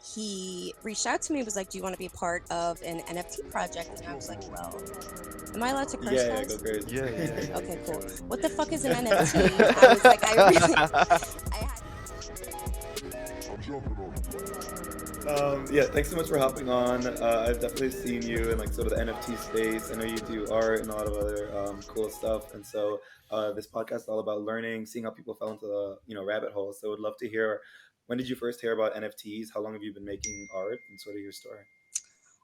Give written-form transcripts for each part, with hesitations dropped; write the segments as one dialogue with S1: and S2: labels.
S1: he reached out to me, was like, do you want to be a part of an NFT project? And I was like, well, am I allowed to curse,
S2: Yeah, go
S1: guys?
S2: crazy.
S3: Yeah, yeah, yeah.
S1: Okay,
S3: You can
S1: cool.
S3: go
S1: What the fuck is an NFT? I was like, I really, I had.
S2: Yeah, thanks so much for hopping on. I've definitely seen you in like sort of the NFT space. I know you do art and a lot of other cool stuff. And so this podcast is all about learning, seeing how people fell into the rabbit hole. So I would love to hear, when did you first hear about NFTs? How long have you been making art, and sort of your story?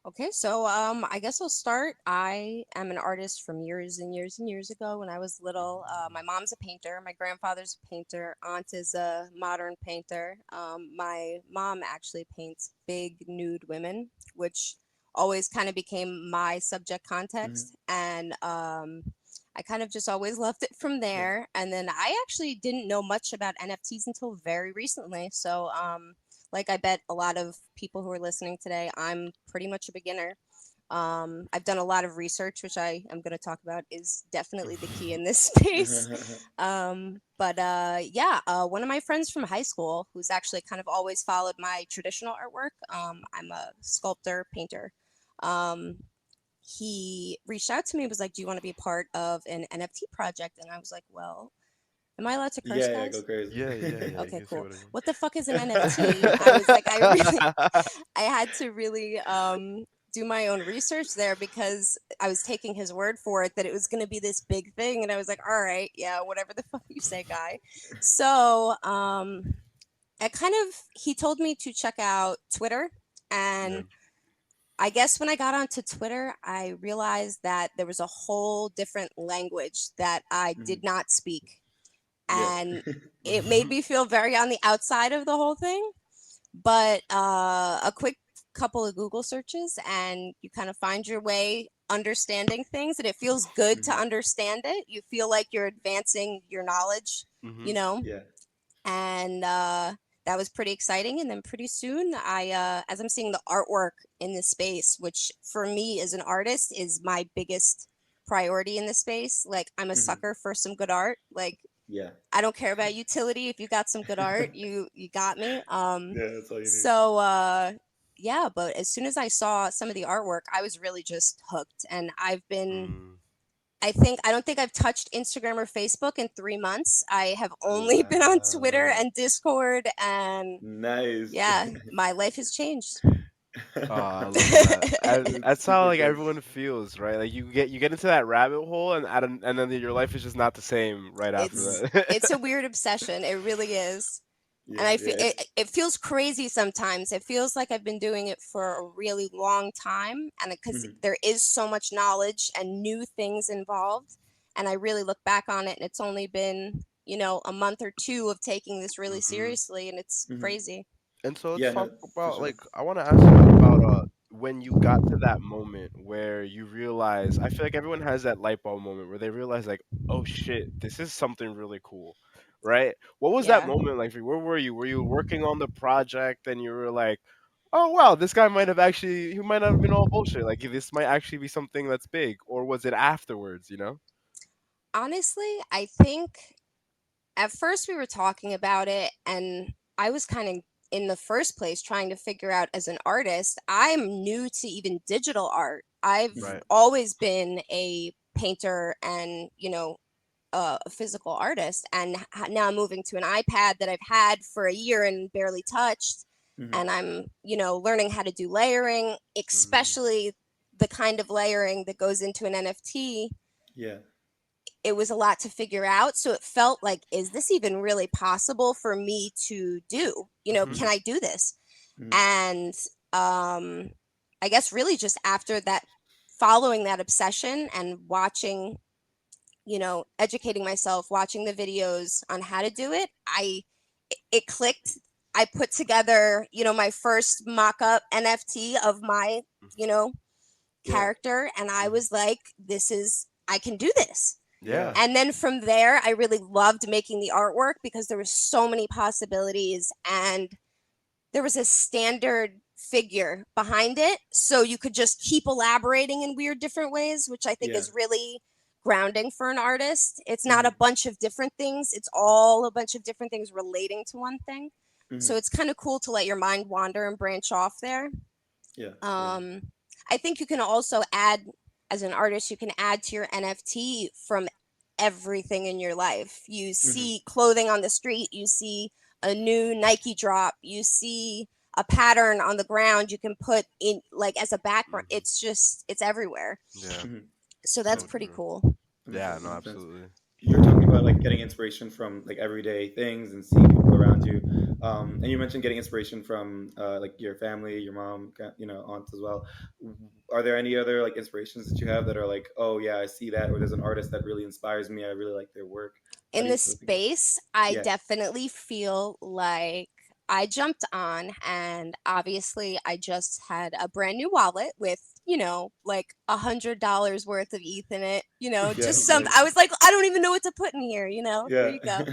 S1: Okay, so I guess I'll start. I am an artist from years and years and years ago when I was little. My mom's a painter, my grandfather's a painter, aunt is a modern painter. My mom actually paints big nude women, which always kind of became my subject
S2: Hmm.
S1: context, and I kind of just always loved it from
S2: Yeah.
S1: there. And then I actually didn't know much about NFTs until very recently. So like I bet a lot of people who are listening today, I'm pretty much a beginner. I've done a lot of research, which I am going to talk about is definitely the key in this space. One of my friends from high school, who's actually kind of always followed my traditional artwork, I'm a sculptor, painter. Um, he reached out to me, was like, do you want to be a part of an NFT project? And I was like, well, am I allowed to curse,
S2: Yeah, go
S1: guys?
S2: crazy.
S3: Yeah, yeah, yeah. You
S1: Okay,
S3: can say
S1: cool.
S3: whatever.
S1: What the fuck is an NFT? I was like, I really, I had to really do my own research there because I was taking his word for it that it was going to be this big thing, and I was like, all right, yeah, whatever the fuck you say, guy. So I kind of he told me to check out Twitter,
S3: Yeah.
S1: and I guess when I got onto Twitter, I realized that there was a whole different language that I
S2: Mhm.
S1: did not speak,
S2: Yeah.
S1: and it made me feel very on the outside of the whole thing. But a quick couple of Google searches, and you kind of find your way understanding things, and it feels good to
S2: Mhm.
S1: understand it. You feel like you're advancing your knowledge, you
S3: Mm-hmm.
S1: know,
S2: Yeah.
S1: and that was pretty exciting. And then pretty soon, as I'm seeing the artwork in this space, which for me as an artist is my biggest priority in this space. Like I'm a
S2: Mhm.
S1: sucker for some good art. Like
S2: Yeah.
S1: I don't care about utility. If you got some good art, you got me.
S2: Yeah, that's all you need.
S1: So yeah, but as soon as I saw some of the artwork, I was really just hooked. And I've been
S3: Mm.
S1: I don't think I've touched Instagram or Facebook in 3 months. I have only been on Twitter
S2: Wow.
S1: and Discord, and
S2: Nice.
S1: yeah, my life has changed.
S3: Oh, I love that.
S2: It's
S3: That's how
S2: super
S3: like
S2: sick.
S3: everyone feels, right? Like you get into that rabbit hole, and then your life is just not the same right after
S2: Mhm.
S1: It's
S3: that.
S1: a weird obsession. It really is. And
S2: Yeah,
S1: I
S2: yeah,
S1: feel it feels crazy sometimes. It feels like I've been doing it for a really long time, and because
S2: mhm,
S1: there is so much knowledge and new things involved, and I really look back on it, and it's only been a month or two of taking this really
S3: Hmm.
S1: seriously, and it's
S2: mhm.
S1: crazy.
S3: And so let's
S2: Yeah,
S3: talk
S2: no, for
S3: about
S2: sure.
S3: like I want to ask you about when you got to that moment where you realize. I feel like everyone has that light bulb moment where they realize like, oh shit, this is something really cool, right? What was that
S1: Yeah.
S3: moment like for you? Where were you? Were you working on the project and you were like, oh wow, this guy might have actually he might not have been all bullshit. Like this might actually be something that's big, or was it afterwards? You know?
S1: Honestly, I think at first we were talking about it, and I was kind of in the first place trying to figure out as an artist, I'm new to even digital art. I've
S2: Mhm.
S3: Right.
S1: always been a painter and, a physical artist, and now I'm moving to an iPad that I've had for a year and barely touched,
S2: Mhm.
S1: and I'm, learning how to do layering,
S3: Mm,
S1: especially the kind of layering that goes into an NFT.
S2: Yeah.
S1: It was a lot to figure out. So it felt like, is this even really possible for me to do?
S3: mm-hmm.
S1: Can
S2: Mhm.
S1: I do this?
S2: Mhm.
S1: And um, I guess really just after that, following that obsession and watching, educating myself, watching the videos on how to do it, it clicked. I put together, my first mock up NFT of my, you know,
S2: Yeah.
S1: character. And I
S2: Mhm.
S1: was like, I can do this.
S3: Yeah.
S2: Yeah.
S1: And then from there, I really loved making the artwork because there was so many possibilities, and there was a standard figure behind it. So you could just keep elaborating in weird different ways, which I think
S2: Yeah.
S1: is really grounding for an artist. It's not a
S2: Mhm.
S1: bunch of different things, it's all a bunch of different things relating to one thing. So
S2: Hmm.
S1: it's kind of cool to let your mind wander and branch off there.
S2: Yeah. Yeah.
S1: Um, I think you can also add, as an artist, you can add to your NFT from everything in your life. You
S2: Hmm.
S1: see clothing on the street, you see a new Nike drop, you see a pattern on the ground you can put in like as a background.
S3: Mhm.
S1: It's just it's everywhere.
S3: Yeah,
S2: Hmm.
S1: So that's
S3: so
S2: No,
S1: pretty
S3: true.
S1: cool.
S2: that makes
S3: Yeah,
S2: sense.
S3: no,
S2: That makes sense.
S3: absolutely.
S2: You're talking about like getting inspiration from like everyday things and seeing people around you, and you mentioned getting inspiration from like your family, your mom, aunts as well. Are there any other like inspirations that you have that are like, oh yeah, I see that, or there's an artist that really inspires me, I really like their work? How
S1: In
S2: do you
S1: this
S2: sort of think of?
S1: space, I
S2: Yeah.
S1: definitely feel like I jumped on, and obviously, I just had a brand new wallet with, like $100 worth of ETH in it.
S2: Yeah,
S1: Just some.
S2: nice.
S1: I was like, I don't even know what to put in here. Here
S2: Yeah.
S1: you go.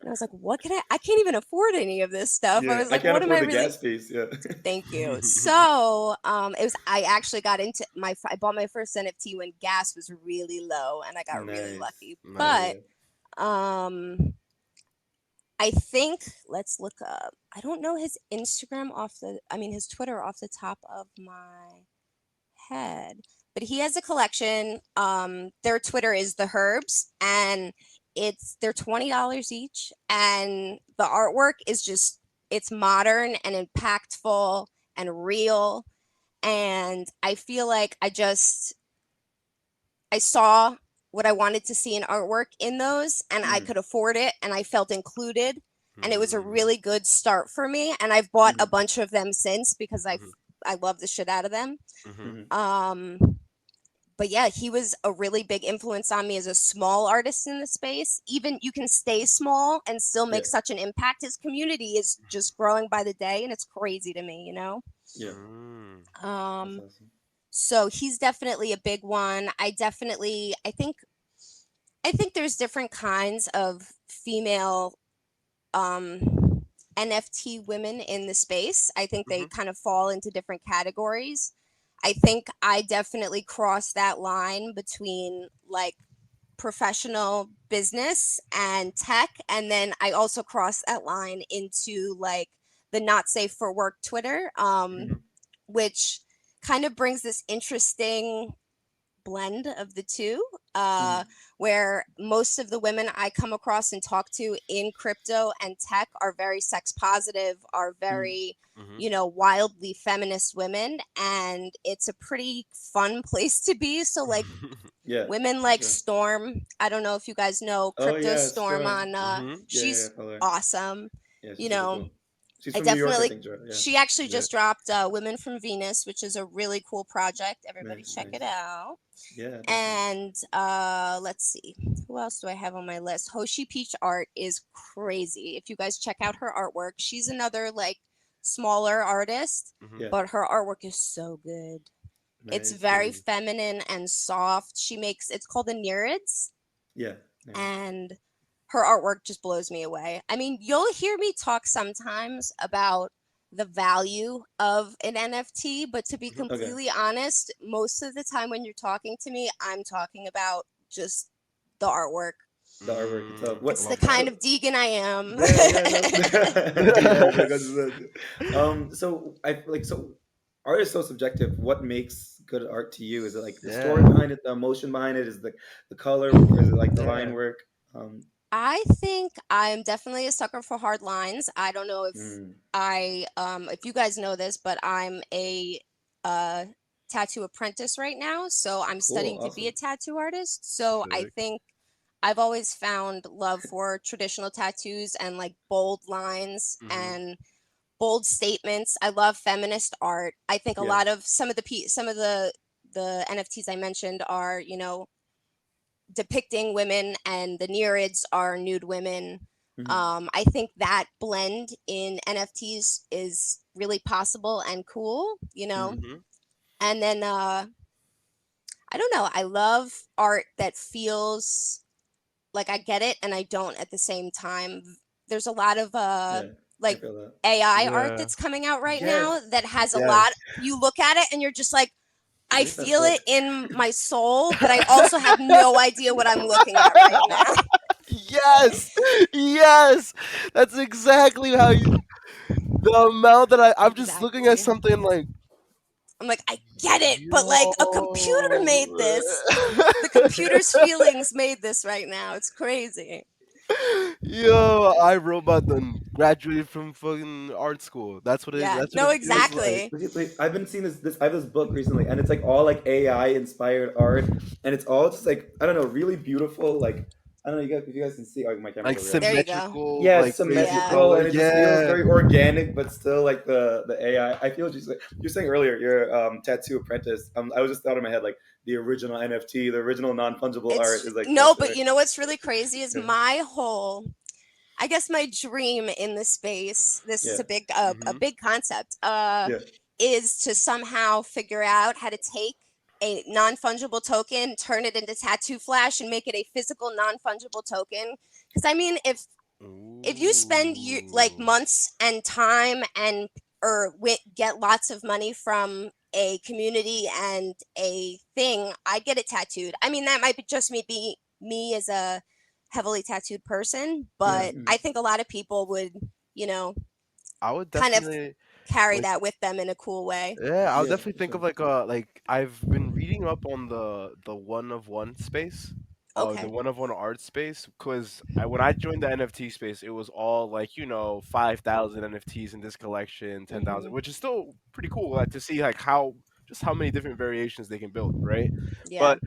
S1: And I was like, what can I can't even afford any of this stuff. I
S2: Yeah,
S1: was
S2: I
S1: like,
S2: can't
S1: what am
S2: afford
S1: I
S2: the
S1: really?
S2: gas fees. Yeah.
S1: Thank you. So, it was. I actually got into I bought my first NFT when gas was really low, and I got really
S2: Nice.
S1: lucky.
S2: Hell
S3: Nice.
S1: But
S2: yeah.
S1: I think let's look up. I don't know his Instagram his Twitter off the top of my head, but he has a collection. Their Twitter is the Herbs, and they're $20 each, and the artwork is just it's modern and impactful and real, and I feel like I saw what I wanted to see in artwork in those, and I
S2: Hmm.
S1: could afford it, and I felt included, and it was a
S3: Mm,
S1: really good start for me. And I've bought a
S2: Hmm.
S1: bunch of them since because
S3: mhm,
S1: I love the shit out of them.
S3: mhm,
S2: Hmm.
S1: Um, but yeah, he was a really big influence on me as a small artist in the space. Even you can stay small and still
S2: Yeah.
S1: make such an impact. His community is just growing by the day, and it's crazy to me.
S2: Yeah.
S3: mm,
S2: That's
S1: Um,
S2: awesome.
S1: so he's definitely a big one. I think there's different kinds of female NFT women in the space. I think they
S3: mhm,
S1: kind of fall into different categories. I think I definitely cross that line between like professional business and tech. And then I also cross that line into like the not safe for work Twitter,
S2: Hmm.
S1: which kind of brings this interesting blend of the two, uh,
S2: Hmm.
S1: where most of the women I come across and talk to in crypto and tech are very sex positive, are
S2: Hmm.
S1: very,
S3: mhm,
S1: wildly feminist women. And it's a pretty fun place to be. So, like,
S2: Yeah,
S1: women
S2: for
S1: like
S2: sure.
S1: Storm, I don't know if you guys know
S2: Oh
S1: Crypto
S2: yeah,
S1: Storm
S2: Storm.
S1: on,
S3: mhm,
S2: Yeah, yeah, yeah,
S1: she's
S2: follow her.
S1: awesome.
S2: Yeah,
S1: You
S2: she's super
S1: know,
S2: cool. She's
S1: I
S2: from New York, I
S1: definitely,
S2: think, Joe. Yeah.
S1: she actually
S3: yeah,
S1: just dropped Women from Venus, which is a really cool project. Everybody
S2: Nice,
S1: check it
S2: nice.
S1: out.
S2: Yeah, definitely.
S1: And let's see, who else do I have on my list? Hoshi Peach Art is crazy. If you guys check out her artwork, she's another like smaller artist,
S3: mhm,
S2: Yeah,
S1: but her artwork is so good. It's
S2: nice,
S1: very
S2: nice.
S3: mm,
S1: feminine and soft. It's called the Nereids,
S2: Yeah, nice.
S1: and her artwork just blows me away. I mean, you'll hear me talk sometimes about the value of an NFT, but to be
S3: mhm.
S2: Okay.
S1: completely honest, most of the time when you're talking to me, I'm talking about just the artwork.
S2: The artwork itself.
S3: I
S1: It's
S2: What?
S1: the
S3: love that.
S1: kind
S2: So
S1: of deegan I am.
S2: yeah, yeah, no. Yeah, I got that. So I like so art is so subjective. What makes good art to you? Is it like the story
S3: Yeah,
S2: behind it, the emotion behind it? Is it the color, or is it like the line
S3: yeah.
S2: work? Um,
S1: I think I'm definitely a sucker for hard lines. I don't know
S2: mm,
S1: if you guys know this, but I'm a uh tattoo apprentice right now, so I'm
S2: cool,
S1: studying to be a
S2: awesome.
S1: tattoo artist. So I
S3: Sick.
S1: think I've always found love for traditional tattoos and like bold lines
S3: Mhm,
S1: and bold statements. I love feminist art. I think a
S2: Yeah.
S1: lot of some of the NFTs I mentioned are, depicting women, and the Nereids are nude women.
S2: Hmm.
S1: I think that blend in NFTs is really possible and cool.
S2: Hmm.
S3: mhm,
S1: And then I don't know. I love art that feels like I get it and I don't at the same time. There's a lot of
S2: Yeah, I
S1: like
S2: feel that.
S1: AI art
S3: yeah,
S1: that's coming out right now
S2: Yes,
S1: that has a
S3: yes.
S1: lot. You look at it and you're just like,
S2: it
S1: I
S2: makes sense.
S1: feel
S2: Look.
S1: it in my soul, but I also have no idea what I'm looking at right now.
S3: Yes, yes. That's exactly how you. The amount that I'm just looking at
S1: Exactly.
S3: something like,
S1: I'm like, I get it, but like a computer
S3: yo.
S1: made this. The computer's feelings made this right now. It's crazy.
S3: Yo, I robot done graduated from fucking art school. That's what it.
S1: Yeah.
S3: That's what
S1: No,
S3: it feels like.
S1: exactly.
S2: I've been seeing this. I have this book recently, and it's like all like AI inspired art, and it's all just like I don't know, really beautiful. Like I don't know, you guys, if you guys can see, oh, my camera's
S3: Like
S2: over here.
S1: There you go.
S3: symmetrical,
S2: Yeah, it's
S3: like crazy
S1: Yeah.
S2: symmetrical,
S3: color.
S2: and it just feels
S3: Yeah.
S2: very organic, but still like the AI. I feel just like you're saying earlier, your tattoo apprentice. I was just thought in my head like the original NFT, the original non fungible art
S1: It's
S2: is like
S1: no,
S2: such
S1: but
S2: a
S1: you know what's really crazy is
S2: yeah,
S1: my whole I guess my dream in this space, this is
S2: yeah,
S1: a
S3: Hmm.
S1: big concept,
S2: yeah,
S1: is to somehow figure out how to take a non-fungible token, turn it into tattoo flash and make it a physical non-fungible token. Because I mean, if you spend like
S3: Ooh.
S1: months and time and or get lots of money from a community and a thing, I get it tattooed. I mean, that might just be me as a heavily tattooed person,
S3: Yeah.
S1: but
S2: mhm,
S1: I think a lot of people would, you know,
S3: I would
S1: kind of
S3: definitely
S1: carry
S3: like.
S1: that with them in a cool way.
S3: Yeah, I'll
S2: yeah,
S3: definitely
S2: for
S3: think of
S2: sure.
S3: like I've been reading up on the one of one space, the
S1: Okay.
S3: one of one art space, because when I joined the NFT space, it was all like 5,000 NFTs in this collection, 10,000,
S1: Hmm.
S3: which is still pretty cool to see like how many different variations they can build, right?
S1: Yeah.
S3: But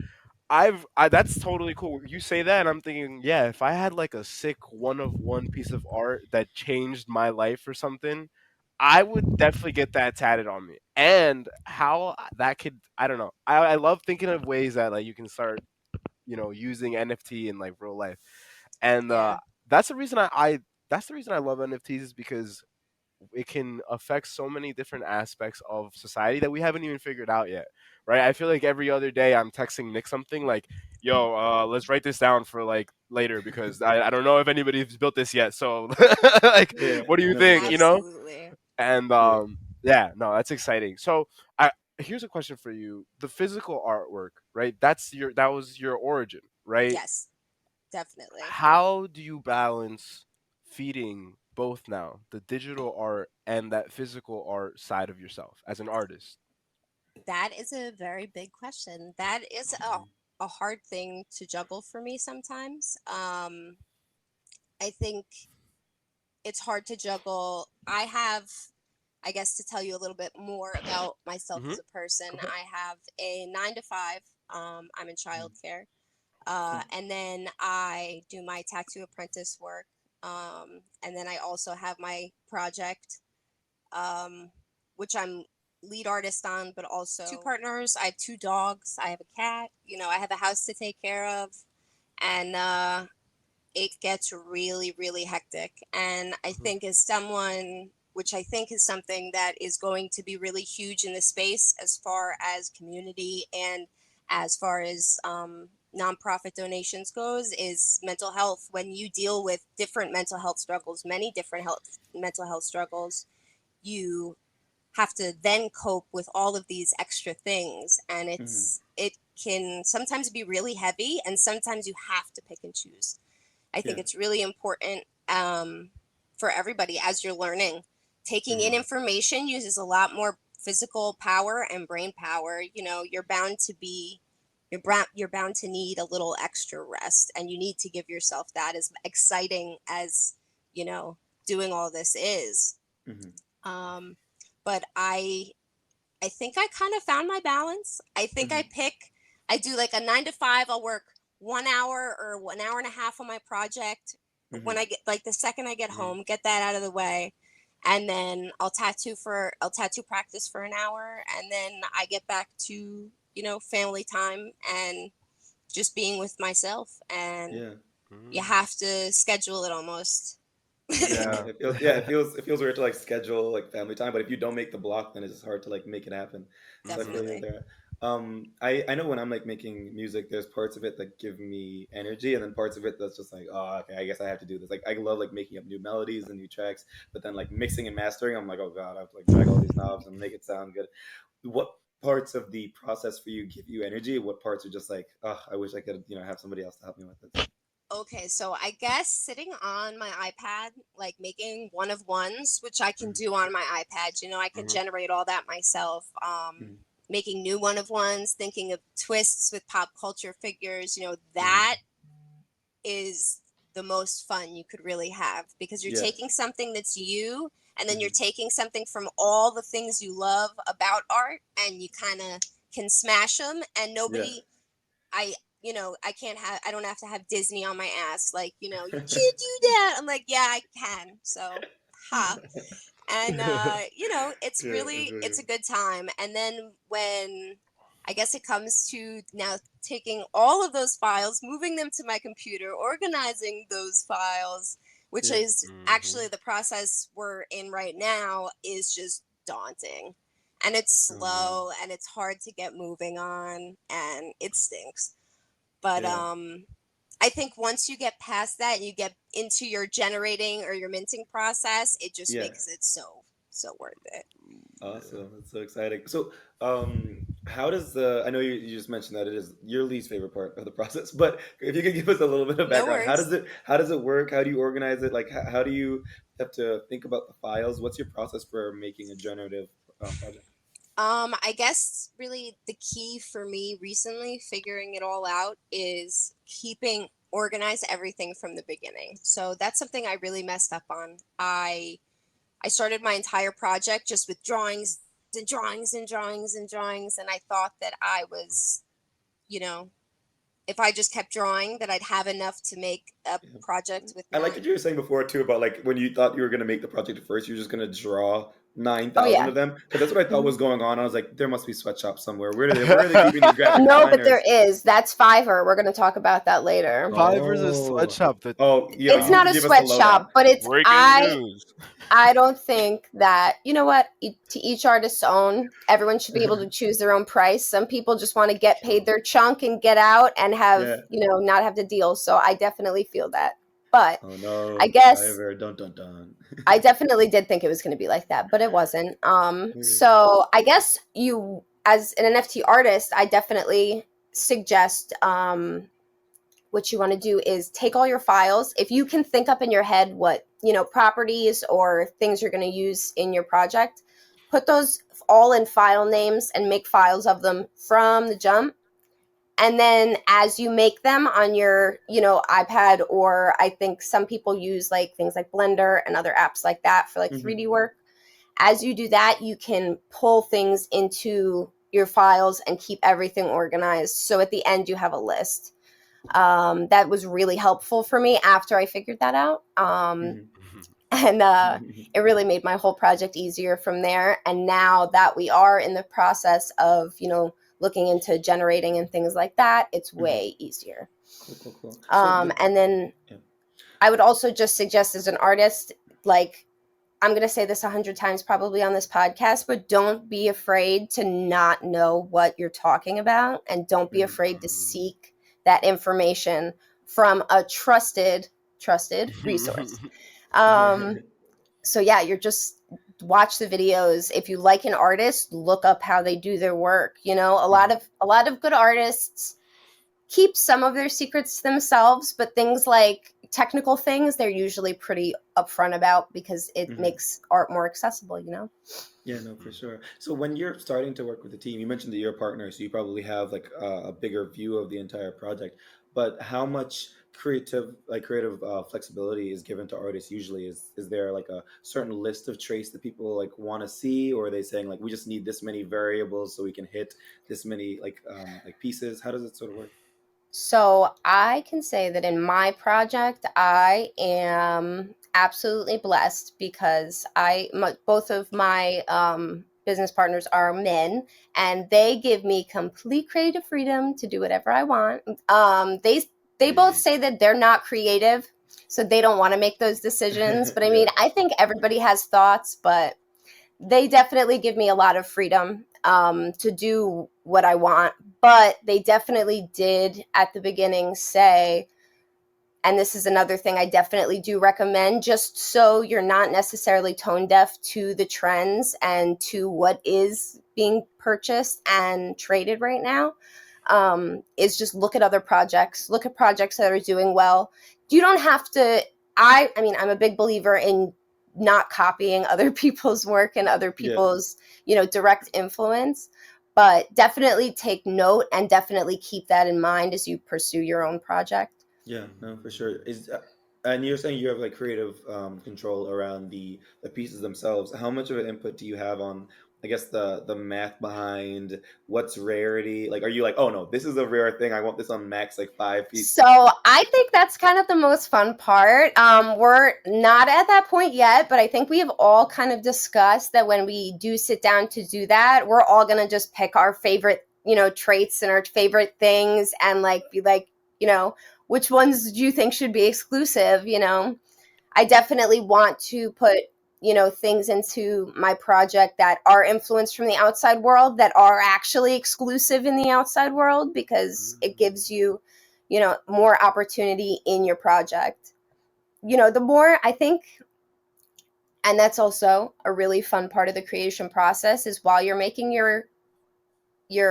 S3: that's totally cool. You say that, and I'm thinking, yeah, if I had like a sick one of one piece of art that changed my life or something, I would definitely get that tatted on me. And how that could, I don't know. I love thinking of ways that like you can start, using NFT in like real life. And
S1: Yeah.
S3: that's the reason that's the reason I love NFTs is because it can affect so many different aspects of society that we haven't even figured out yet, right? I feel like every other day I'm texting Nick something like, "Yo, let's write this down for like later because I don't know if anybody's built this yet. So, like,
S2: Yeah,
S3: what do you
S2: no, for
S3: think?
S2: sure.
S1: Absolutely.
S3: And
S2: Yeah.
S3: yeah, no, that's exciting. So, I here's a question for you: the physical artwork, right? That was your origin, right?
S1: Yes, definitely.
S3: How do you balance feeding both now, the digital art and that physical art side of yourself as an artist?
S1: That is a very big question. That is a hard thing to juggle for me sometimes. I think it's hard to juggle. I guess, to tell you a little bit more about myself
S3: Hmm.
S1: as a person,
S2: Go ahead.
S1: I have a 9 to 5. I'm in
S2: Mm,
S1: childcare.
S2: mm,
S1: And then I do my tattoo apprentice work. And then I also have my project, um, which I'm lead artist on, but also two partners. I have 2 dogs. I have a cat. I have a house to take care of. And it gets really, really hectic. And I
S3: Hmm.
S1: think, as someone, which I think is something that is going to be really huge in the space as far as community and as far as nonprofit donations goes, is mental health. When you deal with different mental health struggles, many different mental health struggles, you have to then cope with all of these extra things, and
S2: mhm,
S1: it can sometimes be really heavy, and sometimes you have to pick and choose. I think
S2: yeah.
S1: it's really important, for everybody, as you're learning. Taking in
S2: Mhm,
S1: information uses a lot more physical power and brain power. You're bound to need a little extra rest, and you need to give yourself that, as exciting as you know doing all this is.
S2: mhm,
S1: Um, but I think I kind of found my balance. I think
S2: mhm,
S1: I do like a 9 to 5. I'll work 1 hour or 1 hour and a half on my project. When
S2: mhm,
S1: I get, like, the second I get
S3: Hmm.
S1: home, get that out of the way. And then I'll tattoo practice for an hour. And then I get back to, family time and just being with myself. And
S2: yeah.
S1: you
S3: Mm.
S1: have to schedule it almost.
S3: Yeah.
S2: It feels weird to like schedule like family time, but if you don't make the block, then it's just hard to like make it happen. So I
S3: Hmm.
S2: feel you
S1: Definitely.
S2: there. I know when I'm like making music, there's parts of it that give me energy, and then parts of it that's just like, oh, okay, I guess I have to do this. Like I love like making up new melodies and new tracks, but then like mixing and mastering, I'm like, oh god, I have to like drag all these knobs and make it sound good. What parts of the process for you give you energy? What parts are just like, oh, I wish I could, have somebody else to help me with this?
S1: Okay, so I guess sitting on my iPad, like making one of ones, which I can
S2: Mhm.
S1: do on my iPad, I can
S3: Mhm.
S1: generate all that myself.
S2: Mhm.
S1: Making new one of ones, thinking of twists with pop culture figures,
S2: Mhm.
S1: that is the most fun you could really have because you're
S2: Yeah.
S1: taking something that's you and then you're
S2: Mhm.
S1: taking something from all the things you love about art and you kind of can smash them and
S2: Yeah.
S1: nobody I I don't have to have Disney on my ass like, you can't do that. I'm like, yeah, I can. So, ha. And
S2: I feel
S1: it's
S2: you.
S1: a good time. And then when I guess it comes to now taking all of those files, moving them to my computer, organizing those files, which
S2: Yeah.
S1: is
S3: Mhm.
S1: actually the process we're in right now, is just daunting. And it's
S2: Oh man.
S1: slow and it's hard to get moving on and it stinks. But
S2: Yeah.
S1: I think once you get past that and you get into your generating or your minting process, it just
S2: Yeah.
S1: makes it so worth it.
S3: Yeah.
S2: Awesome. That's so exciting. So, how does I know you just mentioned that it is your least favorite part of the process, but if you could give us a little bit of
S1: No
S2: background,
S1: worries.
S2: how does it work? How do you organize it? Like, how do you have to think about the files? What's your process for making a generative project?
S1: I guess really the key for me recently figuring it all out is keeping organize everything from the beginning. So that's something I really messed up on. I started my entire project just with drawings and drawings and drawings and drawings and I thought that I was, you know, if I just kept drawing that I'd have enough to make a
S2: Yeah.
S1: project with
S2: I like
S1: not.
S2: that you were saying before too about like when you thought you were going to make the project at first, you're just going to draw
S4: Oh
S2: 9,000
S4: yeah.
S2: of them because that's what I thought
S4: Mhm.
S2: was going on. I was like, there must be sweatshops somewhere. Where are they keeping these graphic
S4: No, but there
S2: designers?
S4: is. That's Fiverr. We're going to talk about that later.
S3: Fiverr's a
S2: Oh,
S3: sweatshop. That
S2: oh, yeah.
S4: It's
S2: You
S4: not
S2: can
S4: a
S2: give us the lowdown.
S4: sweatshop, but it's
S3: breaking
S4: I
S3: news.
S4: I don't think that, you know what, to each artist's own. Everyone should be able to choose their own price. Some people just want to get paid
S2: True.
S4: their chunk and get out and have,
S2: Yeah.
S4: not have to deal. So I definitely feel that. But
S2: Oh
S4: I
S2: no,
S4: guess
S2: Fiverr. Dun dun dun.
S4: I definitely did think it was going to be like that, but it wasn't.
S2: Okay.
S4: So I guess you, as an NFT artist, I definitely suggest what you want to do is take all your files. If you can think up in your head what, properties or things you're going to use in your project, put those all in file names and make files of them from the jump. And then as you make them on your, iPad, or I think some people use like things like Blender and other apps like that for like
S2: Hmm.
S4: 3D work. As you do that, you can pull things into your files and keep everything organized. So at the end, you have a list. That was really helpful for me after I figured that out. And it really made my whole project easier from there. And now that we are in the process of, looking into generating and things like that, it's
S2: Hmm.
S4: way easier.
S2: Cool, cool, cool. So the
S4: And then
S2: yeah.
S4: I would also just suggest as an artist, like, I'm going to say this 100 times probably on this podcast, but don't be afraid to not know what you're talking about. And don't be
S2: Mhm.
S4: afraid to seek that information from a trusted resource. So yeah, you're just watch the videos. If you like an artist, look up how they do their work.
S2: Mhm.
S4: A lot of good artists keep some of their secrets to themselves, but things like technical things, they're usually pretty upfront about because it
S2: Mhm.
S4: makes art more accessible.
S2: Yeah, no, for sure. So when you're starting to work with the team, you mentioned that you're a partner, so you probably have like a bigger view of the entire project. But how much creative flexibility is given to artists usually? Is there like a certain list of traits that people like want to see, or are they saying like we just need this many variables so we can hit this many like pieces? How does it sort of work?
S4: So I can say that in my project, I am absolutely blessed because both of my business partners are men, and they give me complete creative freedom to do whatever I want. They both
S2: Hey.
S4: say that they're not creative, so they don't want to make those decisions. But I mean,
S2: Yeah.
S4: I think everybody has thoughts, but they definitely give me a lot of freedom to do what I want. But they definitely did at the beginning say, and this is another thing I definitely do recommend, just so you're not necessarily tone deaf to the trends and to what is being purchased and traded right now. is just look at other projects, look at projects that are doing well. You don't have to, I mean, I'm a big believer in not copying other people's work and other people's, direct influence, but definitely take note and definitely keep that in mind as you pursue your own project.
S2: Yeah, no, for sure. And you're saying you have like creative control around the pieces themselves. How much of an input do you have on, I guess, the math behind what's rarity? Like, are you like, oh no, this is a rare thing. I want this on max like 5 feet.
S4: So I think that's kind of the most fun part. We're not at that point yet, but I think we have all kind of discussed that when we do sit down to do that, we're all going to just pick our favorite, traits and our favorite things and like be like, which ones do you think should be exclusive? I definitely want to put, things into my project that are influenced from the outside world that are actually exclusive in the outside world, because it gives you, more opportunity in your project. The more I think, and that's also a really fun part of the creation process, is while you're making your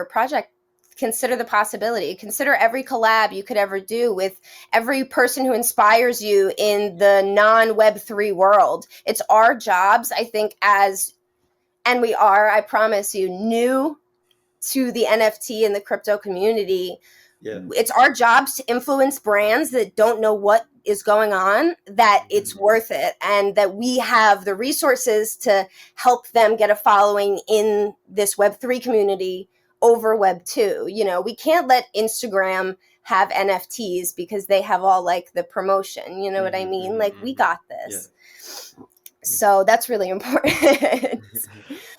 S4: project, consider the possibility. Consider every collab you could ever do with every person who inspires you in the non-Web3 world. It's our jobs, I think, and we are, I promise you, new to the NFT and the crypto community.
S2: Yeah.
S4: It's our jobs to influence brands that don't know what is going on, that it's worth it, and that we have the resources to help them get a following in this Web3 community over Web 2. We can't let Instagram have NFTs because they have all like the promotion. You know what I mean? Like, we got this. Yeah. So that's really important.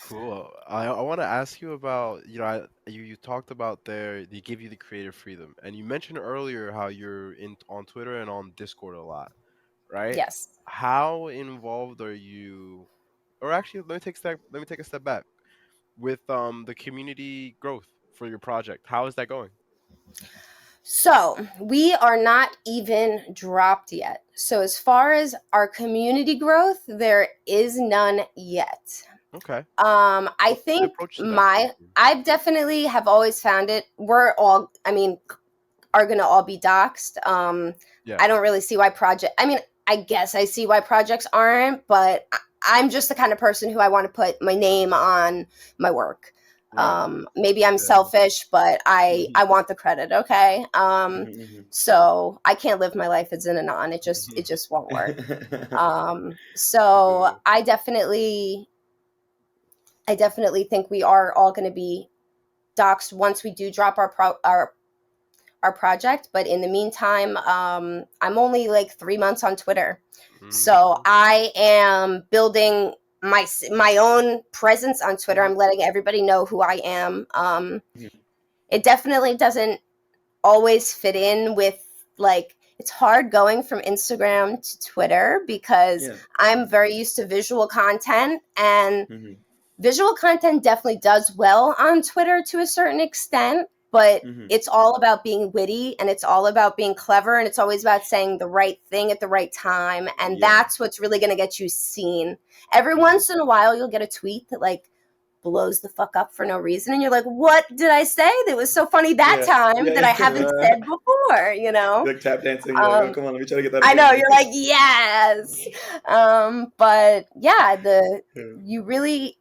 S3: Cool. I want to ask you about, you talked about they give you the creative freedom, and you mentioned earlier how you're on Twitter and on Discord a lot, right?
S4: Yes.
S3: How involved are you, or actually, let me take a step back with the community growth for your project. How is that going?
S4: So we are not even dropped yet. So as far as our community growth, there is none yet.
S3: Okay.
S4: I think I definitely have always found it. We're all, are going to all be doxxed. I don't really see why I guess I see why projects aren't, but I'm just the kind of person who I want to put my name on my work. Right. Maybe I'm selfish, but I want the credit. Okay. So I can't live my life as an anon. It just won't work. So I definitely think we are all going to be doxxed once we do drop our project. But in the meantime, I'm only like 3 months on Twitter. So I am building my own presence on Twitter. I'm letting everybody know who I am. It definitely doesn't always fit in with, like, it's hard going from Instagram to Twitter because I'm very used to visual content, and visual content definitely does well on Twitter to a certain extent, but it's all about being witty, and it's all about being clever, and it's always about saying the right thing at the right time, and that's what's really going to get you seen. Every once in a while, you'll get a tweet that, like, blows the fuck up for no reason, and you're like, what did I say that was so funny that time that I haven't said before,
S2: Like tap dancing, you're like, oh, come on, let me try to get that
S4: I
S2: again.
S4: know, you're like, yes. But yeah, you really,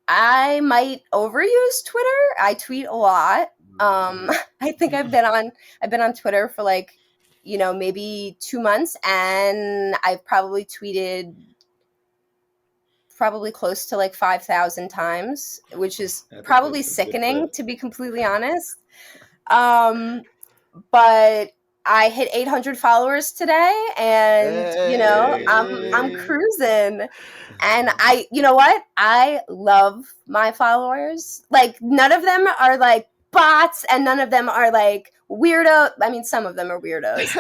S4: I might overuse Twitter. I tweet a lot. I think I've been on Twitter for like, maybe 2 months, and I've probably tweeted close to like 5,000 times, which is probably sickening, to be completely honest. But I hit 800 followers today, and I'm cruising. And you know what? I love my followers. Like, none of them are like bots, and none of them are like weirdo. I mean, some of them are weirdos,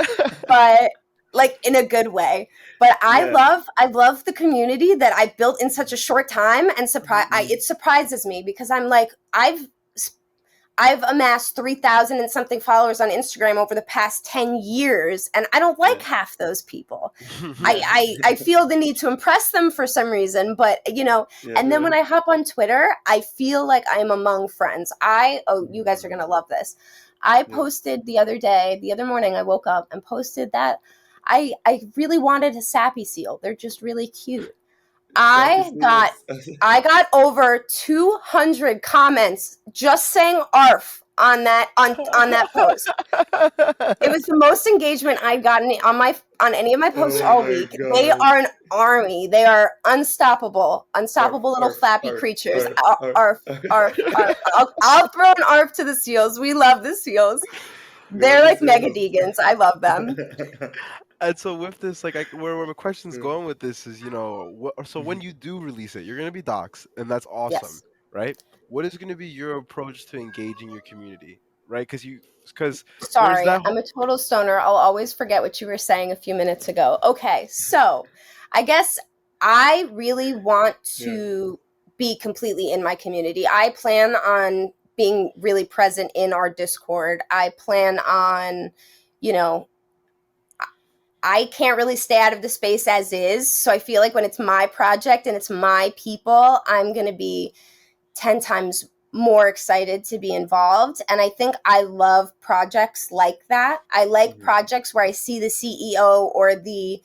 S4: but like in a good way. But I love the community that I built in such a short time, and it surprises me because I'm like, I've amassed 3,000 and something followers on Instagram over the past 10 years, and I don't like half those people. I feel the need to impress them for some reason, but and then when I hop on Twitter, I feel like I'm among friends. You guys are going to love this. I
S2: Yeah.
S4: posted the other morning, I woke up and posted that I really wanted a sappy seal. They're just really cute.
S2: Sappy
S4: I got
S2: seals.
S4: I got over 200 comments just saying "arf" on that post. It was the most engagement I've gotten on any of my posts
S2: Oh
S4: all
S2: my
S4: week. They
S2: god.
S4: are an army. They are unstoppable,
S2: Arf,
S4: unstoppable little
S2: arf,
S4: flappy
S2: arf,
S4: creatures.
S2: arf, arf.
S4: Arf, arf, arf. I'll throw an arf to the seals. We love the seals.
S2: We love
S4: They're
S2: the
S4: like mega
S2: seals.
S4: degans. I love them.
S3: And so with this, like, where my question's
S2: Mm,
S3: going with this is, so when
S2: mhm,
S3: you do release it, you're gonna be docs, and that's awesome,
S4: Yes.
S3: right? What is gonna be your approach to engaging your community, right? Because there's
S4: Sorry,
S3: that
S4: I'm
S3: whole.
S4: a total stoner. I'll always forget what you were saying a few minutes ago. Okay, so I guess I really want
S2: yeah.
S4: to be completely in my community. I plan on being really present in our Discord. I plan on, you know, I can't really stay out of the space as is. So I feel like when it's my project and it's my people, I'm going to be 10 times more excited to be involved. And I think I love projects like that. I like
S2: Mhm,
S4: projects where I see the CEO or the,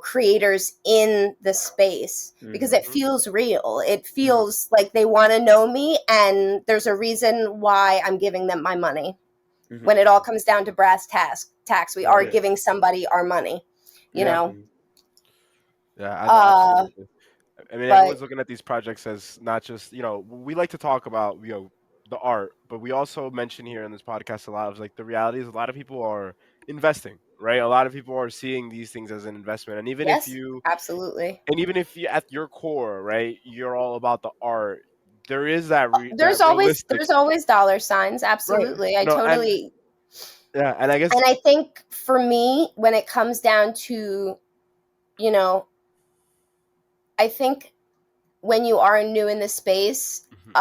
S4: creators in the space because
S2: mhm,
S4: it
S3: Mhm,
S4: feels real. It
S2: mhm,
S4: feels like they want to know me and there's a reason why I'm giving them my money. When
S2: mhm.
S4: it all comes down to brass tax, we are
S2: Right.
S4: giving somebody our money, you
S2: Yeah.
S4: know.
S2: Mhm,
S3: yeah, I know,
S4: Uh
S3: absolutely. I mean,
S4: but
S3: everyone's looking at these projects as not just, we like to talk about, the art, but we also mention here in this podcast a lot of like the reality is a lot of people are investing, right? A lot of people are seeing these things as an investment,
S4: yes, absolutely.
S3: and even if you at your core, right, you're all about the art. There is that
S4: There's always
S3: realistic,
S4: there's always dollar signs.
S3: right?
S4: Absolutely. I
S3: And
S4: totally.
S3: yeah, and I guess.
S4: And I think for me, when it comes down to, you know, I think when you are new in the space,
S3: Mhm,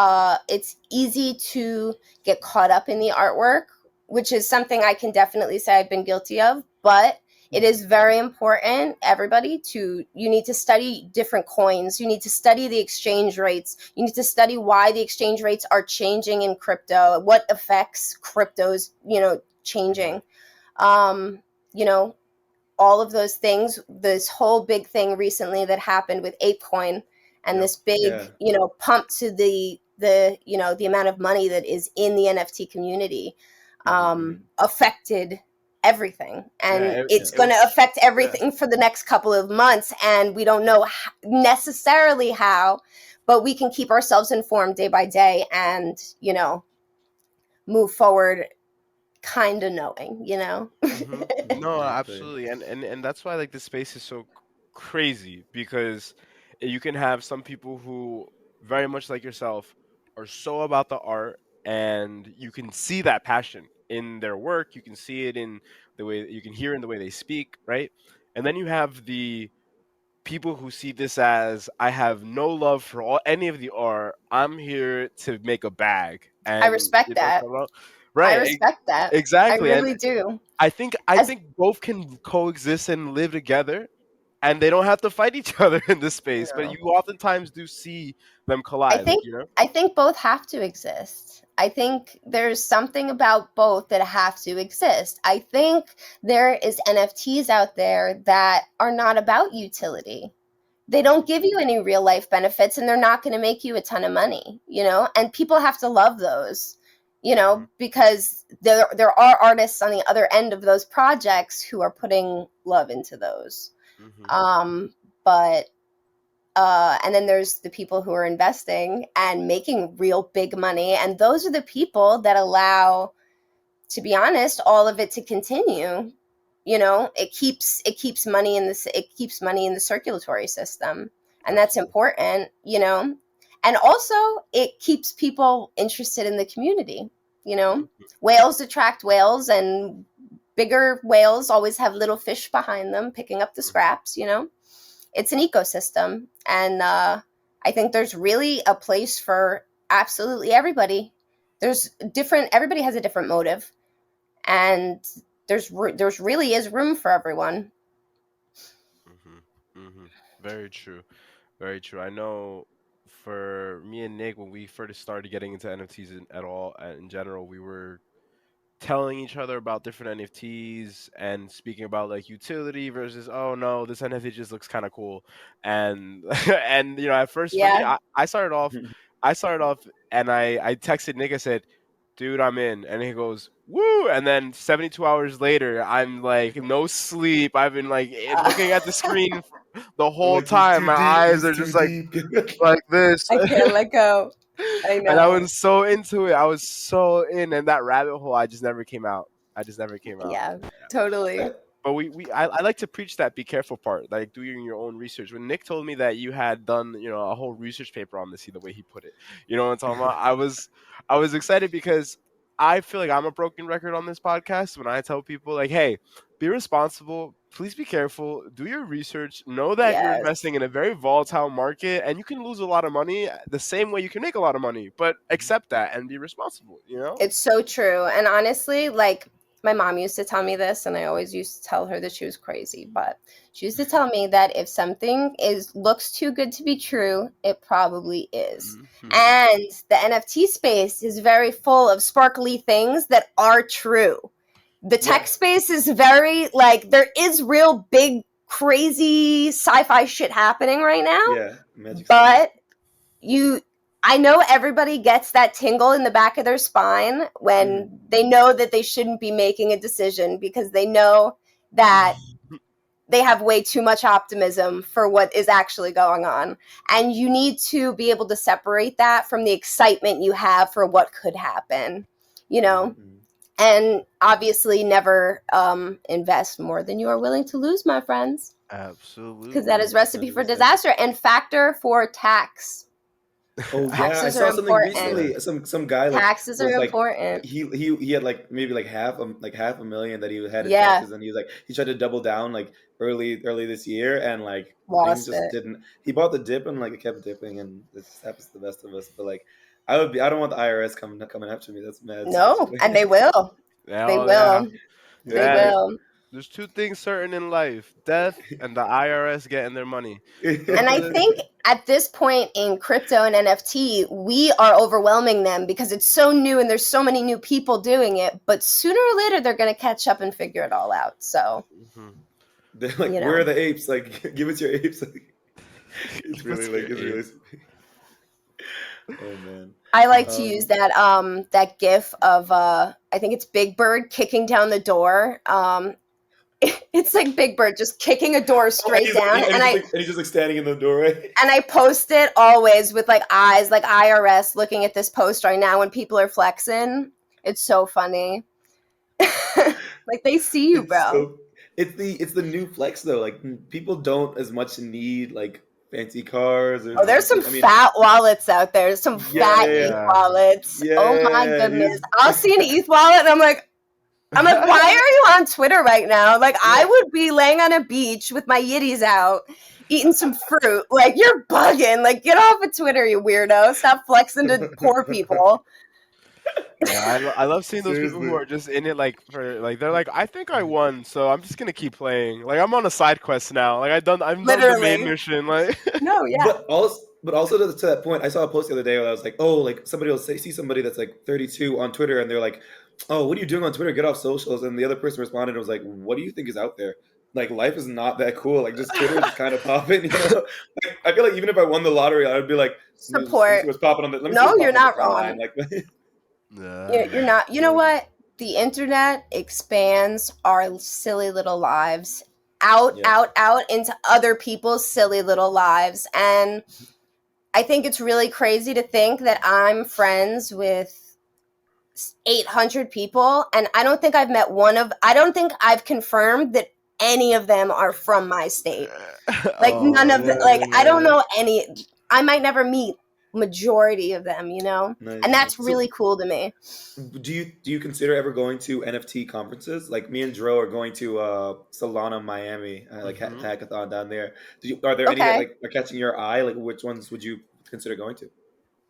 S4: it's easy to get caught up in the artwork, which is something I can definitely say I've been guilty of. But it
S2: mhm,
S4: is very important, everybody, you need to study different coins. You need to study the exchange rates. You need to study why the exchange rates are changing in crypto, what affects cryptos,
S3: mhm,
S4: changing. Um, you know, all of those things, this whole big thing recently that happened with ApeCoin and
S3: yep.
S4: this big,
S2: yeah.
S4: pump to the amount of money that is in the NFT community,
S2: Mhm, mhm.
S4: affected everything.
S3: Yeah,
S4: And
S2: Yeah.
S4: it's
S3: it
S4: going
S3: was.
S4: to affect
S3: Yeah.
S4: everything for the next couple of months. And we don't know necessarily how, but we can keep ourselves informed day by day and, move forward kind of knowing.
S3: No,
S2: Exactly.
S3: absolutely, and that's why like this space is so crazy because you can have some people who very much like yourself are so about the art, and you can see that passion in their work. You can see it in the way you can hear in the way they speak, right? And then you have the people who see this as I have no love for any of the art. I'm here to make a bag,
S4: I
S3: and
S4: respect that.
S3: come out
S4: I
S3: right.
S4: respect that. I
S3: Exactly, and
S4: really do.
S3: I
S4: As
S3: think both can coexist and live together, and they don't have to fight each other in this space. But
S4: no.
S3: you oftentimes do see them
S4: I
S3: collide, like
S4: think I think both have to exist. I think there's something about both that have to exist. I think there is NFTs out there that are not about utility. They don't give you any real life benefits and they're not going to make you a ton of money. And people have to love those,
S3: Mhm,
S4: because there are artists on the other end of those projects who are putting love into those.
S3: mhm,
S4: But and then there's the people who are investing and making real big money, and those are the people that allow, to be honest, all of it to continue. It keeps money in the circulatory system, and that's
S3: absolutely.
S4: important. And also it keeps people interested in the community.
S3: Mhm,
S4: Whales attract whales, and bigger whales always have little fish behind them picking up the
S3: mhm,
S4: scraps. It's an ecosystem, and I think there's really a place for absolutely everybody. Everybody has a different motive, and there's really is room for everyone.
S3: mhm, mhm. Very true. Very true. I know for me and Nick, when we first started getting into NFTs at all, in general, we were telling each other about different NFTs and speaking about like utility versus, oh no, this NFT just looks kind of cool. And and at first for me,
S4: Yeah.
S3: I started off and I texted Nick. I said, dude, I'm in. And he goes, woo. And then 72 hours later, I'm like, no sleep. I've been like looking at the screen the
S2: I'm
S3: whole
S2: like, this is
S3: time.
S2: too
S3: My
S2: deep. This
S3: eyes
S2: is
S3: are
S2: too
S3: just like
S2: deep.
S3: this.
S4: I can't let go. I
S3: And I
S4: know.
S3: was so into it. I was so in. And that rabbit hole, I just never came out. I just never came out.
S4: Yeah, totally.
S3: But I like to preach that be careful part, like doing your own research. When Nick told me that you had done, a whole research paper on this, the way he put it, you know what I'm talking about? I was excited because I feel like I'm a broken record on this podcast when I tell people like, hey, be responsible, please be careful, do your research, know that you're
S4: Yes.
S3: investing in a very volatile market and you can lose a lot of money the same way you can make a lot of money, but accept that and be responsible,
S4: It's so true. And honestly, like my mom used to tell me this, and I always used to tell her that she was crazy, but she used to tell me that if something looks too good to be true, it probably is.
S3: Mhm.
S4: And the NFT space is very full of sparkly things that are true. The tech
S2: Yeah.
S4: space is very like there is real big crazy sci-fi shit happening right now,
S2: Yeah. Magic stuff.
S4: but I know everybody gets that tingle in the back of their spine when they know that they shouldn't be making a decision because they know that they have way too much optimism for what is actually going on. And you need to be able to separate that from the excitement you have for what could happen,
S2: Mm-hmm.
S4: and obviously never invest more than you are willing to lose, my friends, because that
S3: Absolutely.
S4: is recipe for
S2: 100%.
S4: disaster. And factor for tax.
S2: Oh yeah, I
S4: Taxes are
S2: saw something
S4: important.
S2: recently. Some guy like
S4: Taxes are
S2: was like
S4: important.
S2: he had like maybe like half a million that he had in
S4: Yeah,
S2: taxes, and he was like he tried to double down like early this year, and like things
S4: lost
S2: just
S4: it.
S2: didn't. He bought the dip and like it kept dipping, and it just happens to the best of us. But like I don't want the IRS coming after me. That's mad
S4: No,
S2: sketchy.
S4: and they will. They
S3: Hell yeah.
S4: will. They
S3: Yeah.
S2: Yeah.
S4: will.
S3: There's two things certain in life: death and the IRS getting their money.
S4: And
S3: Those
S4: I
S3: are the
S4: think at this point in crypto and NFT, we are overwhelming them because it's so new and there's so many new people doing it. But sooner or later, they're going to catch up and figure it all out. So,
S3: Mhm.
S2: They're like,
S4: you
S2: where are
S4: know,
S2: the apes? Like, give us your apes. Like, it's
S3: Give us
S2: really
S3: your
S2: like it's
S3: ape.
S2: really. Oh man.
S4: I like to use
S2: Um.
S4: that gif of I think it's Big Bird kicking down the door. It's like Big Bird just kicking a door
S2: Oh, and
S4: straight down, and
S2: he's just like standing in the doorway.
S4: I post it always with like eyes, like IRS looking at this post right now when people are flexing. It's so funny. Like they see you,
S2: It's
S4: bro.
S2: so it's the new flex though. Like people don't as much need like fancy cars or
S4: Oh, there's some
S2: I mean,
S4: fat wallets out there. Some
S2: yeah,
S4: fat
S2: yeah,
S4: ETH
S2: yeah,
S3: Yeah.
S4: wallets. Oh my
S2: yeah.
S4: goodness.
S2: These,
S4: I'll see an ETH wallet and I'm like, why are you on Twitter right now? Like, I
S2: yeah.
S4: would be laying on a beach with my yitties out, eating some fruit. Like, you're bugging. Like, get off of Twitter, you weirdo. Stop flexing to poor people.
S3: Yeah, I love seeing those people who
S2: Seriously.
S3: are just in it like for like they're like, I think I won, so I'm just gonna keep playing. Like I'm on a side quest now. Like I'm done the main
S4: Literally.
S3: mission. Like
S4: No, yeah.
S2: But also to that point, I saw a post the other day where I was like, oh, like somebody will see somebody that's like 32 on Twitter, and they're like, oh, what are you doing on Twitter? Get off socials. And the other person responded and was like, what do you think is out there? Like life is not that cool. Like just Twitter is just kind of popping, you know. Like, I feel like even if I won the lottery, I would be like, let me see
S4: Support.
S2: what's popping on the let me see
S4: No,
S2: what's
S4: you're
S2: popping on the
S4: not
S2: timeline.
S4: wrong.
S2: Like,
S3: yeah,
S4: You're
S3: man.
S4: not. You know
S2: yeah,
S4: what? The internet expands our silly little lives out,
S2: yeah,
S4: out, out into other people's silly little lives. And I think it's really crazy to think that I'm friends with 800 people, and I don't think I don't think I've confirmed that any of them are from my state. Like none of the, like
S2: oh
S4: I don't
S2: man,
S4: know any. I might never meet majority of them, and
S2: nice,
S4: that's
S2: nice. So
S4: really cool to me.
S2: do you consider ever going to NFT conferences? Like me and Dro are going to Solana, Miami, like
S3: Hmm.
S2: hackathon down there. Are there any that
S4: Okay.
S2: like are catching your eye? Like which ones would you consider going to?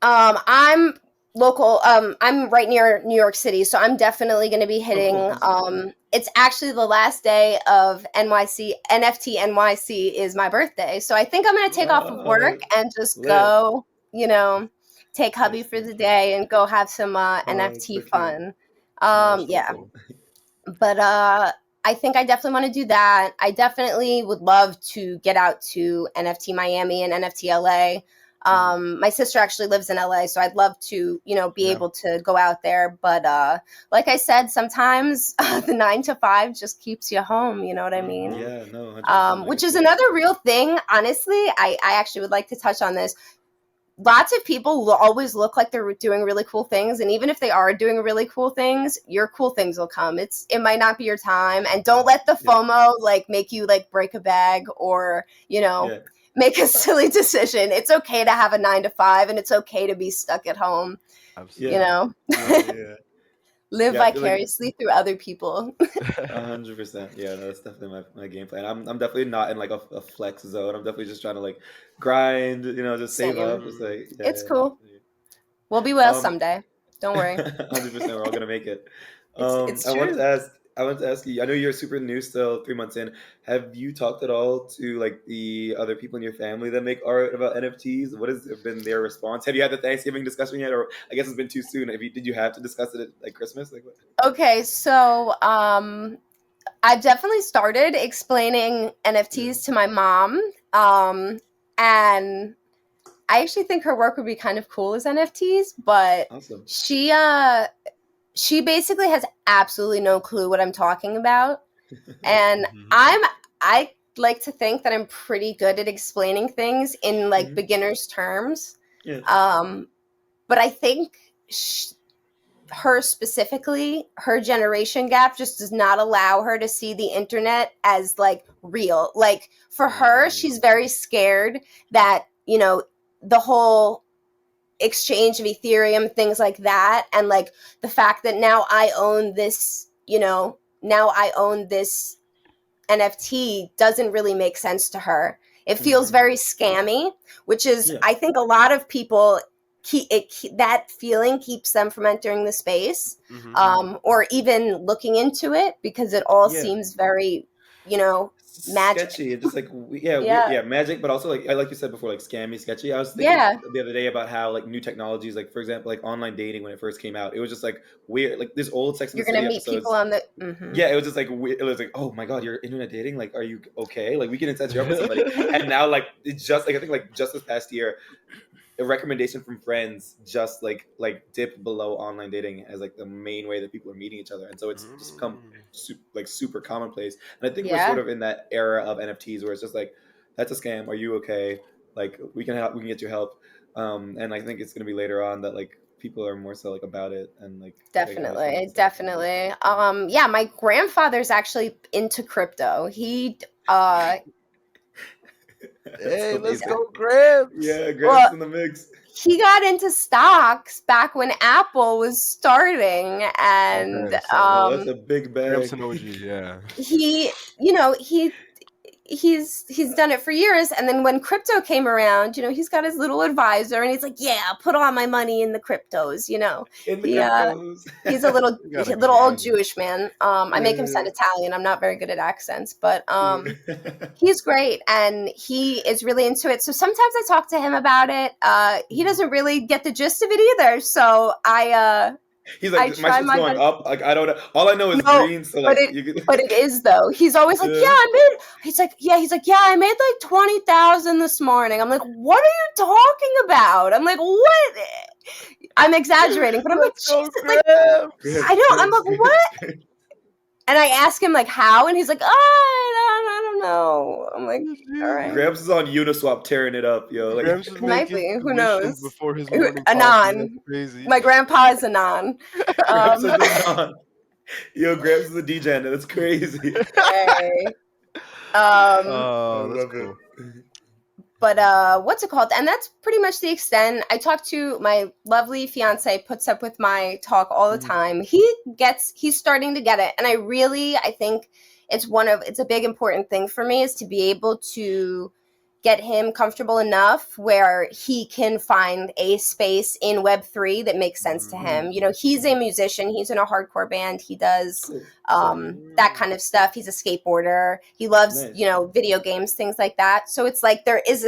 S4: I'm local. I'm right near New York City, so I'm definitely going to be
S2: Oh,
S4: hitting.
S2: cool, easy.
S4: It's actually the last day of NYC. NFT NYC is my birthday, so I think I'm going to take off of work and just
S2: Lit.
S4: go. Take hubby
S2: Nice,
S4: for
S2: nice,
S4: the
S2: nice.
S4: day and go have some
S2: Oh, it's
S4: NFT
S2: so cute.
S4: fun.
S2: That's so
S4: Yeah.
S2: cool.
S4: But I think I definitely want to do that. I definitely would love to get out to NFT Miami and NFT LA. My sister actually lives in LA, so I'd love to, be
S2: Yeah.
S4: able to go out there. But like I said, sometimes the 9 to 5 just keeps you home. You know what I mean?
S2: Yeah, no, 100%. Like
S4: Which
S2: I
S4: is
S2: feel
S4: another real thing. Honestly, I actually would like to touch on this. Lots of people will always look like they're doing really cool things, and even if they are doing really cool things, your cool things will come. It might not be your time, and don't let the FOMO like make you like break a bag or
S2: yeah.
S4: make a silly decision. It's okay to have a 9 to 5, and it's okay to be stuck at home.
S2: Yeah.
S3: Absolutely.
S2: Yeah.
S4: Live
S2: Yeah, I feel like
S4: vicariously through other people.
S2: 100%. Yeah, no, that's definitely my game plan. I'm definitely not in like a flex zone. I'm definitely just trying to like grind, just save
S4: Same.
S2: up. Just like
S4: It's
S2: yeah.
S4: cool. We'll be well
S2: Um,
S4: someday. Don't worry.
S2: 100%. We're all gonna make it.
S4: It's
S2: I wanted
S4: true.
S2: to ask. I wanted to ask you. I know you're super new, still 3 months in. Have you talked at all to like the other people in your family that make art about NFTs? What has been their response? Have you had the Thanksgiving discussion yet, or I guess it's been too soon? Did you have to discuss it at like Christmas? Like what?
S4: Okay, so I've definitely started explaining
S2: Yeah.
S4: NFTs to my mom. And I actually think her work would be kind of cool as NFTs, but
S2: Awesome.
S4: she basically has absolutely no clue what I'm talking about. And I like to think that I'm pretty good at explaining things in like beginner's terms.
S2: Yeah.
S4: But I think her specifically, her generation gap just does not allow her to see the internet as like real. Like for her, she's very scared that, the whole exchange of Ethereum, things like that, and like the fact that now I own this, NFT doesn't really make sense to her. It feels very scammy, which is,
S2: Yeah.
S4: I think, a lot of people that feeling keeps them from entering the space, or even looking into it because it all
S2: Yeah.
S4: seems very, magic.
S2: Sketchy and just like yeah, weird,
S4: Yeah,
S2: yeah, magic, but also like you said before, like scammy, sketchy. I was thinking
S4: yeah.
S2: the other day about how like new technologies, like for example, like online dating when it first came out, it was just like weird. Like this old Sex and
S4: You're
S2: the
S4: gonna
S2: City
S4: meet people
S2: episodes.
S4: on the.
S2: Yeah, it was just like weird. It was like, oh my god, you're internet dating. Like, are you okay? Like, we can set you up with somebody. And now, like, it's just like I think like just this past year, a recommendation from friends just like dip below online dating as like the main way that people are meeting each other, and so it's just become super commonplace. And I think we're sort
S4: Yeah,
S2: of in that era of NFTs where it's just like, that's a scam. Are you okay? Like we can help. We can get you help. And I think it's gonna be later on that like people are more so like about it and like they understand
S4: definitely,
S2: it's like
S4: definitely. Yeah, my grandfather's actually into crypto.
S2: that's
S3: Hey, let's
S2: amazing.
S3: go, Gramps.
S2: Yeah, Gramps
S4: Well,
S2: in the mix.
S4: he got into stocks back when Apple was starting, and
S3: Okay,
S2: Oh,
S3: so
S2: that's a big
S3: Gramps
S2: bag.
S3: and OG, yeah.
S4: he, he's done it for years. And then when crypto came around, he's got his little advisor, and he's like, "Yeah, put all my money in the cryptos."
S2: In the
S4: He
S2: cryptos.
S4: he's a little
S3: You got a good
S4: little old
S3: advisor.
S4: Jewish man. I make him sound Italian. I'm not very good at accents, but
S2: Yeah.
S4: he's great, and he is really into it. So sometimes I talk to him about it. He doesn't really get the gist of it either. So
S2: He's
S4: I
S2: like, my
S4: try
S2: shit's
S4: my
S2: going
S4: best.
S2: up. Like, I don't know. All I know is
S4: No,
S2: green. So
S4: but
S2: like,
S4: it
S2: you could.
S4: but it is though. He's always like, yeah,
S2: Yeah.
S4: I made. He's like, yeah, I made like 20,000 this morning. I'm like, what are you talking about? I'm like, what? I'm exaggerating, but I'm like,
S3: Let's go,
S4: Jesus, like
S3: Gramps.
S4: I know. I'm
S2: Gramps,
S4: like, what? And I ask him like how, and he's like, I don't know. I'm like, all right,
S2: Gramps is on Uniswap tearing it up, yo. Like,
S3: Gramps is
S4: it might
S3: making
S4: be. Who
S3: commissions
S4: knows?
S3: before his morning coffee. That's
S4: Anon.
S3: crazy.
S4: My grandpa is Anon.
S2: Gramps is a non. Yo, Gramps is a DJ. That's crazy.
S4: Hey. I
S3: Oh, that's
S2: love
S3: cool.
S2: it.
S4: But what's it called? And that's pretty much the extent. I talk to my lovely fiance, puts up with my talk all the time. He's starting to get it. And I think it's a big important thing for me is to be able to get him comfortable enough where he can find a space in Web3 that makes sense to him. You know, he's a musician, he's in a hardcore band, he does
S2: Cool.
S4: that kind of stuff. He's a skateboarder. He loves,
S2: Nice.
S4: you know, video games, things like that. So it's like there's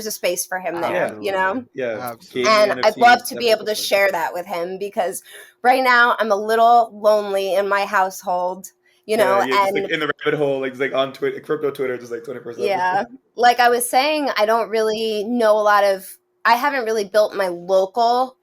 S4: a space for him there, you know?
S2: Yeah,
S3: Absolutely.
S2: gaming,
S4: And I'd love
S2: NFTs,
S4: to be able to
S2: definitely.
S4: share that with him because right now I'm a little lonely in my household, you know,
S2: Yeah, just
S4: and
S2: like in the rabbit hole, like on Twitter, crypto Twitter, just like 24/7.
S4: yeah, like I was saying, I don't really know a lot of, I haven't really built my local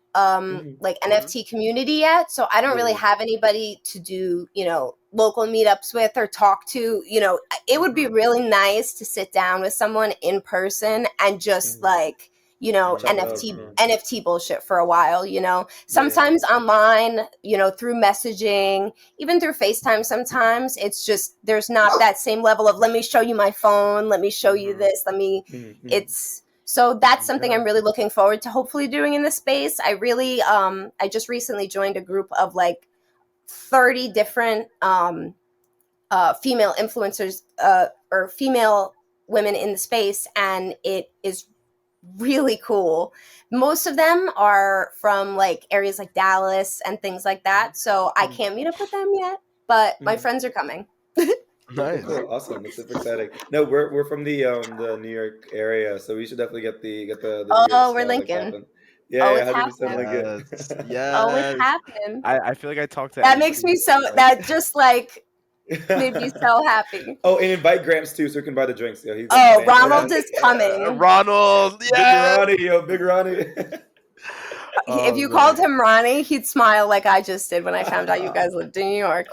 S4: like NFT community yet, so I don't really have anybody to do, you know, local meetups with or talk to. You know, it would be really nice to sit down with someone in person and just like, you know,
S2: Chop it up,
S4: NFT bullshit for a while, you know.
S2: Yeah, yeah.
S4: Sometimes online, you know, through messaging, even through FaceTime, sometimes it's just there's not that same level of let me show you my phone, let me show you this, let me it's so that's something I'm really looking forward to hopefully doing in this space. I really I just recently joined a group of like 30 different female influencers or female women in the space, and it is really cool. Most of them are from like areas like Dallas and things like that, so I can't meet up with them yet, but my friends are coming.
S3: Nice.
S2: Cool. Awesome. That's super exciting. No, we're from the New York area, so we should definitely get the New York
S4: Oh, we're
S2: style like
S4: Lincoln.
S2: popping. Yeah,
S4: Oh,
S2: yeah,
S4: it's
S2: 100%
S4: happening.
S2: Lincoln.
S4: Oh, it's
S3: Yes.
S4: happening.
S3: I feel like I talked to
S4: That makes me
S3: everybody,
S4: so
S3: like-
S4: that just like made me so happy.
S2: Oh, and invite Gramps too, so we can buy the drinks. Yeah, he's
S4: Oh,
S2: like the fan.
S4: Ronald is coming.
S3: Ronald.
S2: Big
S3: Yeah.
S2: Ronnie, yo, Big Ronnie.
S4: If you called him Ronnie, he'd smile like I just did when I found out you guys lived in New York.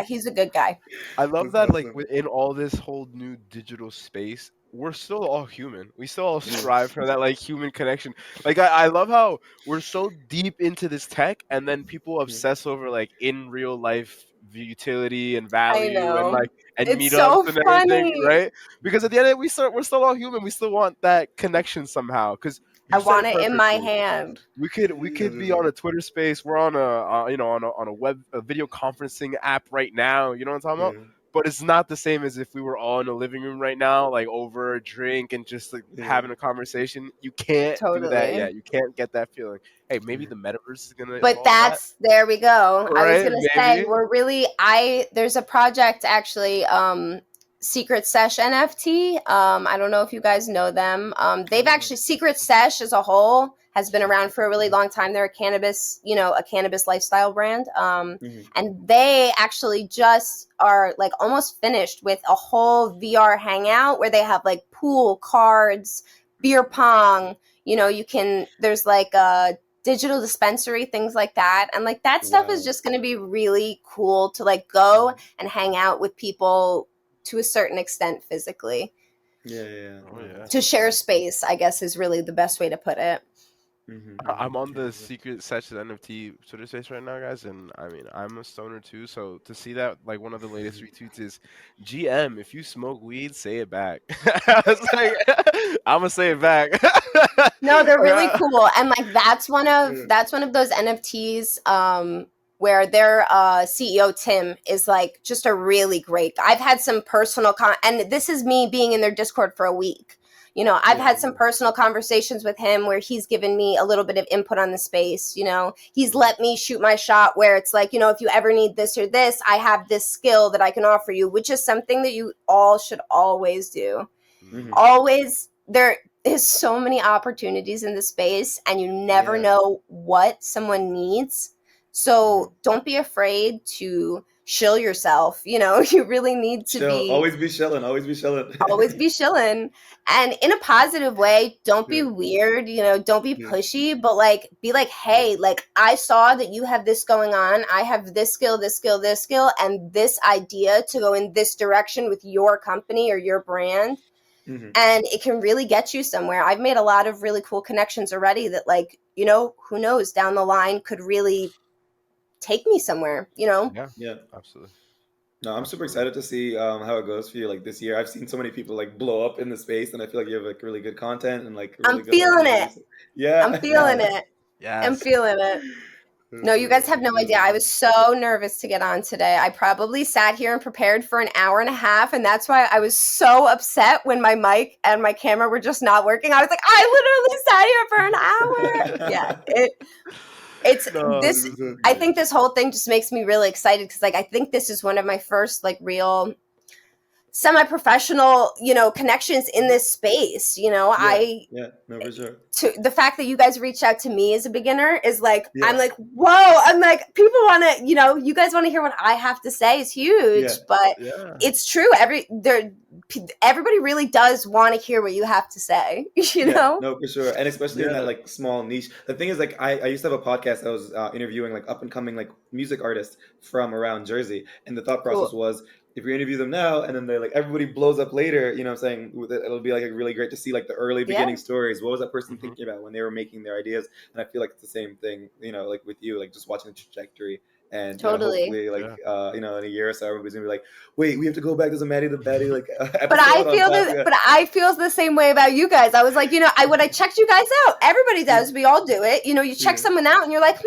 S4: He's a good guy.
S3: I love
S2: That's
S3: that, like,
S2: awesome.
S3: within all this whole new digital space, we're still all human. We still all strive for that, like, human connection. Like, I love how we're so deep into this tech, and then people obsess over, like, in real life utility and
S4: I
S3: value and,
S4: know.
S3: like, and
S4: It's
S3: meetups
S4: so
S3: and everything,
S4: funny.
S3: right? Because at the end of it, we're still all human. We still want that connection somehow. Because
S4: I
S3: you said
S4: want
S3: it
S4: it in my
S3: perfectly.
S4: hand.
S3: We could be on a Twitter space. We're on you know, on a video conferencing app right now. You know what I'm talking about? But it's not the same as if we were all in a living room right now, like over a drink and just like having a conversation. You can't do that
S4: Totally.
S3: yet. You can't get that feeling. Hey, maybe the metaverse is gonna
S4: But
S3: evolve that,
S4: there we go. I was
S3: right?
S4: gonna say
S3: Maybe.
S4: there's a project actually, Secret Sesh NFT. I don't know if you guys know them. They've actually Secret Sesh as a whole has been around for a really long time. They're a cannabis lifestyle brand. And they actually just are like almost finished with a whole VR hangout where they have like pool, cards, beer pong. You know, there's like a digital dispensary, things like that. And like that stuff is just going to be really cool to like go and hang out with people to a certain extent physically.
S2: Yeah.
S3: Oh, yeah.
S4: To share space, I guess, is really the best way to put it.
S3: I'm on the Secret Session NFT Twitter space right now, guys, and I mean I'm a stoner too. So to see that, like, one of the latest retweets is, "GM, if you smoke weed, say it back." I was like, I'm gonna say it back.
S4: No, they're really cool, and like that's one of those NFTs where their CEO Tim is like just a really great guy. I've had some personal and this is me being in their Discord for a week. You know, I've had some personal conversations with him where he's given me a little bit of input on the space. You know, he's let me shoot my shot where it's like, you know, if you ever need this or this, I have this skill that I can offer you, which is something that you all should always do. Always. There is so many opportunities in the space and you never know what someone needs. So don't be afraid to shill yourself. You know, you really need to
S2: always be shilling. Always be shilling.
S4: Always be shilling, and in a positive way. Don't be weird. You know, don't be pushy, but like be like, hey, like I saw that you have this going on. I have this skill, and this idea to go in this direction with your company or your brand. And it can really get you somewhere. I've made a lot of really cool connections already that, like, you know, who knows, down the line could really take me somewhere, you know?
S3: Yeah, absolutely.
S2: No, I'm super excited to see how it goes for you. Like this year, I've seen so many people like blow up in the space, and I feel like you have like really good content and like really
S4: I'm feeling it.
S2: Yeah,
S4: I'm feeling it.
S3: Yes.
S4: I'm feeling it. No, you guys have no idea. I was so nervous to get on today. I probably sat here and prepared for an hour and a half, and that's why I was so upset when my mic and my camera were just not working. I was like, I literally sat here for an hour. Yeah, it's
S3: No,
S4: this.
S2: 100%.
S4: I think this whole thing just makes me really excited because, like, I think this is one of my first, like, real semi-professional, connections in this space.
S2: Yeah, no, for sure.
S4: To the fact that you guys reached out to me as a beginner is like,
S2: Yeah.
S4: I'm like, whoa, I'm like, people want to, you guys want to hear what I have to say is huge.
S2: Yeah.
S4: But
S3: yeah.
S4: it's true. Everybody really does want to hear what you have to say,
S2: No, for sure. And especially in
S3: Yeah.
S2: that like small niche. The thing is, like, I used to have a podcast that was interviewing like up and coming like music artists from around Jersey. And the thought process was, if you interview them now and then they like everybody blows up later, you know what I'm saying? It'll be like really great to see like the early beginning stories. What was that person thinking about when they were making their ideas? And I feel like it's the same thing, like with you, like just watching the trajectory. And
S4: Totally.
S2: hopefully, like in a year or so, everybody's gonna be like, "Wait, we have to go back to the Maddie the Baddie like episode."
S4: But I feel the same way about you guys. I was like, when I checked you guys out, everybody does. We all do it. You check someone out, and you're like,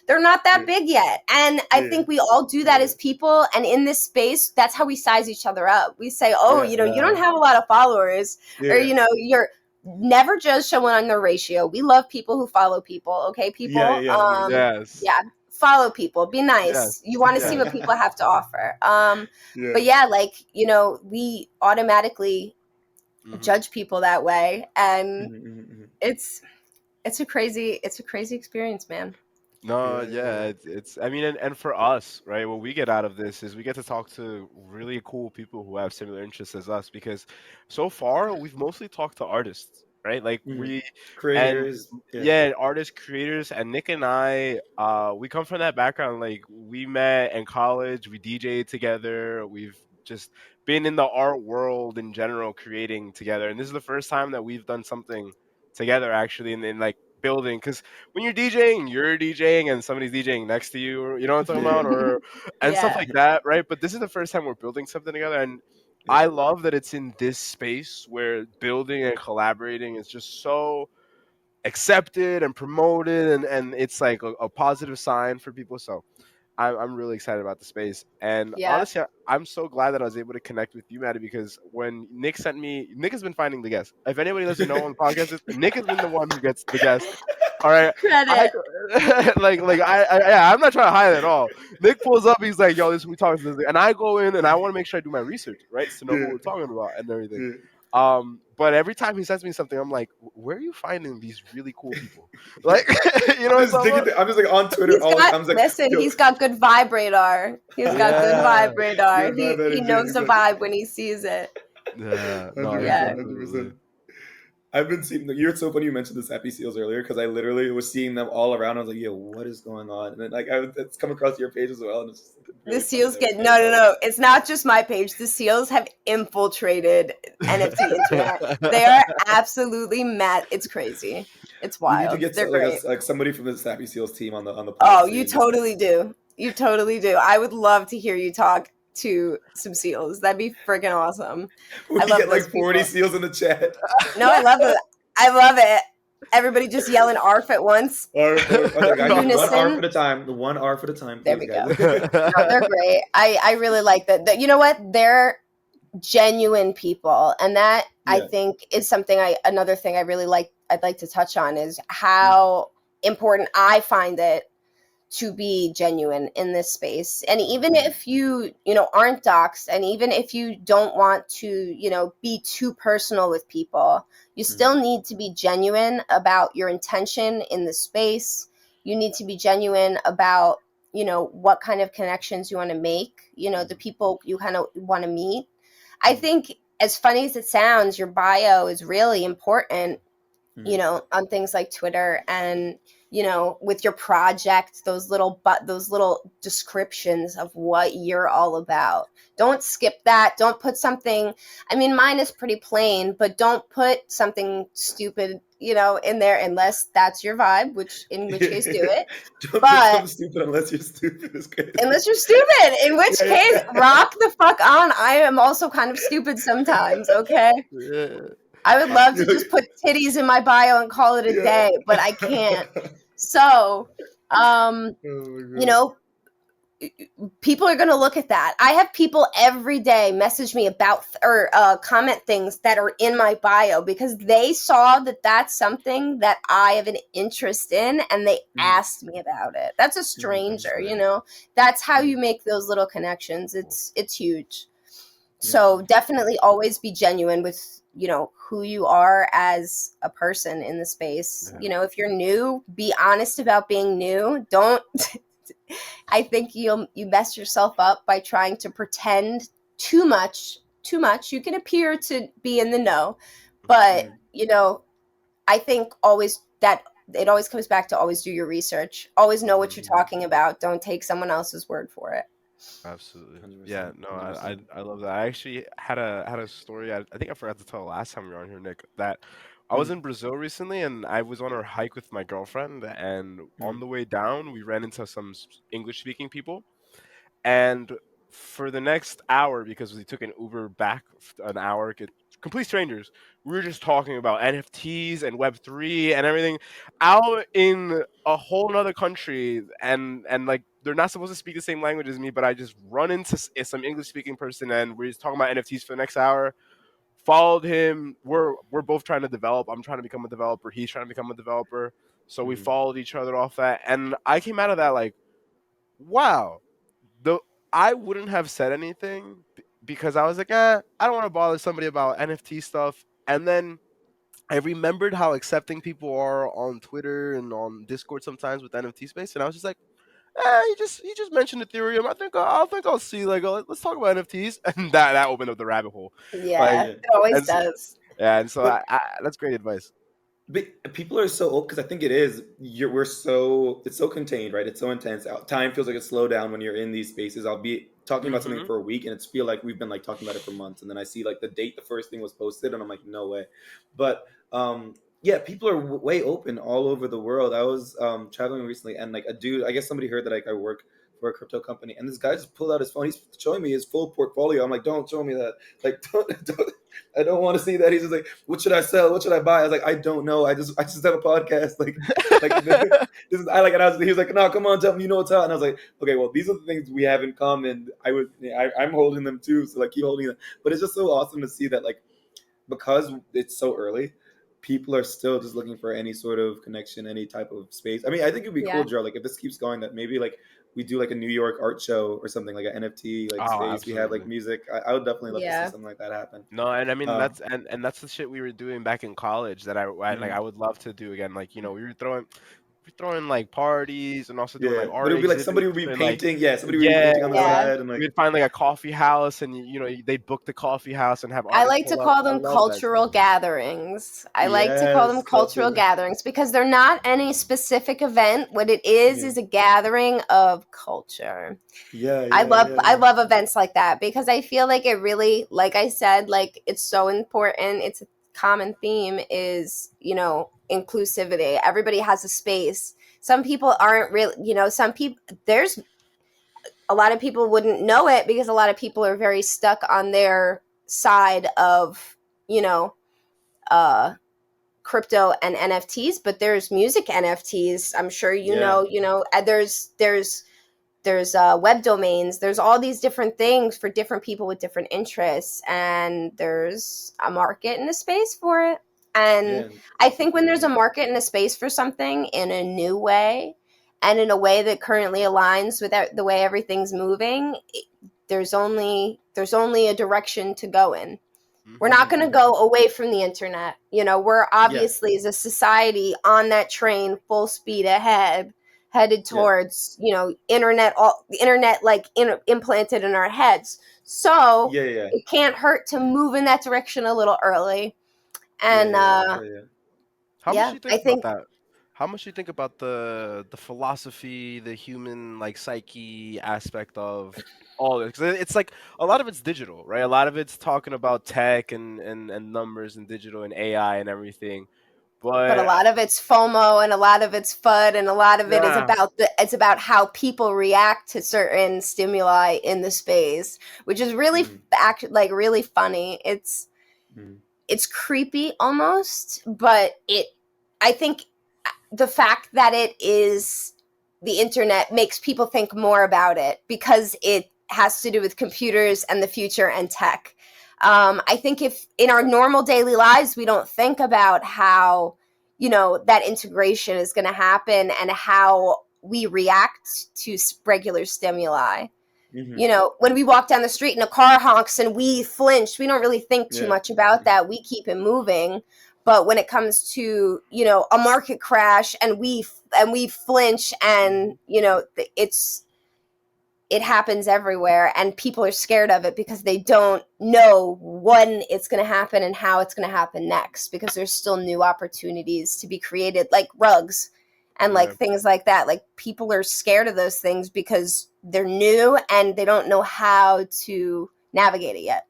S4: they're not that big yet. And I think we all do that as people. And in this space, that's how we size each other up. We say, you don't have a lot of followers, or you're. Never judge someone on their ratio. We love people who follow people. Okay, people.
S3: Yes.
S4: Yeah. Follow people, be nice.
S3: Yes.
S4: You want to see what people have to offer. But yeah, like, we automatically judge people that way, and it's a crazy experience, man.
S3: No, it's I mean, and for us, right, what we get out of this is we get to talk to really cool people who have similar interests as us, because so far we've mostly talked to artists, right? Like
S2: creators,
S3: artists, creators, and Knyck and I, we come from that background. Like, we met in college, we DJ'd together, we've just been in the art world in general, creating together, and this is the first time that we've done something together actually in like building, because when you're DJing and somebody's DJing next to you, or you know what I'm talking about, or and stuff like that, right? But this is the first time we're building something together, and I love that it's in this space where building and collaborating is just so accepted and promoted, and it's like a positive sign for people. So I'm really excited about the space, and honestly, I'm so glad that I was able to connect with you, Maddie, because when Knyck sent me, Knyck has been finding the guests. If anybody doesn't know on the podcast, Knyck has been the one who gets the guests. All right,
S4: credit.
S3: I'm not trying to hide at all. Knyck pulls up, he's like, "Yo, this is we talking to this," and I go in and I want to make sure I do my research, right, to know who we're talking about and everything. But every time he sends me something, I'm like, where are you finding these really cool people? Like,
S2: I'm just like on Twitter.
S4: He's got good vibe radar. He's got good vibe radar. He knows the vibe when he sees it.
S3: Yeah,
S2: 100%. I've been seeing. It's so funny you mentioned the Sappy Seals earlier, because I literally was seeing them all around. I was like, "Yo, what is going on?" And then like it's come across your page as well, and it's just really
S4: the seals get no. It's not just my page. The seals have infiltrated NFT internet. They are absolutely mad. It's crazy. It's wild.
S2: You need to get like somebody from the Sappy Seals team on the.
S4: Oh, you totally do. You totally do. I would love to hear you talk to some seals. That'd be freaking awesome.
S2: I love get like 40 people. Seals in the chat.
S4: No, I love it. I love it. Everybody just yelling ARF at once.
S2: ARF. Okay, one ARF at a time. The one ARF at a time.
S4: There we go. No, they're great. I really like that. You know what? They're genuine people, and that I think is something another thing I really like. I'd like to touch on is how important I find it to be genuine in this space. And even if you aren't doxxed, and even if you don't want to, be too personal with people, you still need to be genuine about your intention in the space. You need to be genuine about, what kind of connections you want to make, the people you kind of want to meet. I think, as funny as it sounds, your bio is really important, on things like Twitter and, with your project, those little descriptions of what you're all about. Don't skip that. Don't put something, I mean, mine is pretty plain, but don't put something stupid, in there unless that's your vibe, in which case do it.
S2: Don't put something stupid unless you're stupid. Is good.
S4: Unless you're stupid, in which case, rock the fuck on. I am also kind of stupid sometimes, okay?
S3: Yeah.
S4: I would love to just put titties in my bio and call it a day, but I can't. So, um,
S2: Oh my
S4: you
S2: god.
S4: know, people are going to look at that. I have people every day message me about or comment things that are in my bio because they saw that that's something that I have an interest in and they
S2: Mhm.
S4: asked me about it. That's a
S2: Mhm.
S3: That's
S4: stranger,
S3: great.
S4: That's how you
S2: Mhm.
S4: make those little connections.
S3: Cool.
S4: It's huge.
S2: Yeah.
S4: So definitely always be genuine with who you are as a person in the space.
S3: Yeah.
S4: If you're new, be honest about being new. Don't I think you mess yourself up by trying to pretend too much. Too much. You can appear to be in the know, but
S2: Mhm.
S4: I think always that it always comes back to always do your research. Always know what
S3: Hmm.
S4: you're
S2: Mhm.
S4: talking about. Don't take someone else's word for it.
S3: Absolutely. Yeah.
S2: 100%.
S3: No, I
S2: 100%.
S3: I I love that. I actually had a story. I think I forgot to tell last time we were on here, Nick. That I was
S2: Mhm.
S3: in Brazil recently, and I was on a hike with my girlfriend. And on
S2: Mhm.
S3: the way down, we ran into some English speaking people. And for the next hour, because we took an Uber back an hour, complete strangers, we were just talking about NFTs and Web3 and everything out in a whole nother country. And like, they're not supposed to speak the same language as me, but I just run into some English speaking person, and we're just talking about NFTs for the next hour. Followed him. We're both trying to develop. I'm trying to become a developer. He's trying to become a developer. So we
S2: Mhm.
S3: followed each other off that, and I came out of that like, wow, the I wouldn't have said anything because I was like, I don't want to bother somebody about NFT stuff. And then I remembered how accepting people are on Twitter and on Discord sometimes with NFT space, and I was just like, you just mentioned Ethereum. I think I'll see, like, let's talk about NFTs, and that opened up the rabbit hole, like,
S4: Yeah,
S2: Yeah.
S4: it always
S3: and so,
S4: does.
S3: yeah, and so
S2: But
S3: that's great advice.
S2: People are so old because I think it is. It's so contained, right? It's so intense. Time feels like a slowdown when you're in these spaces. I'll be talking about something
S3: Hmm.
S2: for a week, and it's feel like we've been like talking about it for months, and then I see like the date the first thing was posted, and I'm like, no way. But yeah, people are way open all over the world. I was traveling recently, and like a dude, I guess somebody heard that like I work for a crypto company, and this guy just pulled out his phone. He's showing me his full portfolio. I'm like, don't show me that. Like, don't I don't want to see that. He's just like, what should I sell? What should I buy? I was like, I don't know. I just have a podcast. Like this is I like. And he was like, no, come on, tell me you know what's out. And I was like, okay, well, these are the things we have in common. I'm holding them too. So like, keep holding them. But it's just so awesome to see that like because it's so early, people are still just looking for any sort of connection, any type of space. I mean, I think it'd be cool,
S4: Yeah.
S2: Joe. Like if this keeps going, that maybe like we do like a New York art show or something like an NFT like
S3: Oh,
S2: space. We have like
S3: absolutely.
S2: music. I would definitely love to see
S4: Yeah.
S2: something like that happen.
S3: No, and I mean
S2: Uh,
S3: that's that's the shit we were doing back in college that like
S2: mhm.
S3: I would love to do again. Like, we were throwing like parties and also doing
S2: Yeah,
S3: like
S2: but it
S3: art
S2: would be like
S3: exhibits
S2: somebody would be
S3: and like,
S2: painting. Yeah, somebody would be
S3: yeah,
S2: painting on the
S3: or
S4: Yeah.
S2: side and like
S3: we'd find like a coffee house, and they'd book the coffee house and have
S4: I
S3: artists
S4: like to
S3: pull up.
S4: call
S3: I
S4: them
S3: love that shit.
S4: cultural gatherings. I like to call them
S2: yes,
S4: cultural
S2: culture.
S4: gatherings because they're not any specific event. What it
S2: Yeah,
S4: is a gathering of culture.
S2: yeah,
S4: I
S2: yeah,
S4: love
S2: yeah,
S4: I
S2: yeah.
S4: love events like that because I feel like it really, like I said, like it's so important. It's a common theme is, inclusivity. Everybody has a space. Some people aren't really, some people there's a lot of people wouldn't know it because a lot of people are very stuck on their side of, you know, uh crypto and NFTs, but there's music NFTs. I'm sure
S2: Yeah,
S4: there's web domains. There's all these different things for different people with different interests, and there's a market and a space for it. And
S2: yeah,
S4: I
S2: that's
S4: think when
S2: definitely
S4: there's
S2: right.
S4: a market and a space for something in a new way and in a way that currently aligns with the way everything's moving, there's only a direction to go in. We're
S3: Hmm.
S4: not
S2: Hmm.
S4: going to
S2: Hmm.
S4: go away from the internet. We're
S2: Yeah,
S4: obviously as a society on that train full speed ahead, headed
S2: yeah,
S4: towards, the internet like implanted in our heads. So
S2: yeah, yeah,
S4: it can't hurt to move in that direction a little early.
S2: yeah,
S4: And
S2: yeah, yeah, yeah.
S3: How much
S4: yeah,
S3: do you
S4: I
S3: think about
S4: think
S3: that? How much do you think about the philosophy, the human like psyche aspect of all this? Because it's like a lot of it's digital, right? A lot of it's talking about tech and numbers and digital and AI and everything.
S4: but a
S3: But
S4: lot of it's FOMO and a lot of it's FUD and a lot of it is
S3: yeah,
S4: about how people react to certain stimuli in the space, which is really
S2: Mm,
S4: like really funny.
S2: mm,
S4: It's creepy almost, but I think the fact that it is the internet makes people think more about it because it has to do with computers and the future and tech. I think if in our normal daily lives we don't think about how, you know, that integration is going to happen and how we react to regular stimuli.
S2: Mm-hmm.
S4: You know, when we walk down the street and a car honks and we flinch, we don't really think too much about that. We keep it moving. But when it comes to, you know, a market crash and we flinch and, you know, it happens everywhere and people are scared of it because they don't know when it's going to happen and how it's going to happen next, because there's still new opportunities to be created, like rugs and like things like that. Like people are scared of those things because they're new and they don't know how to navigate it yet.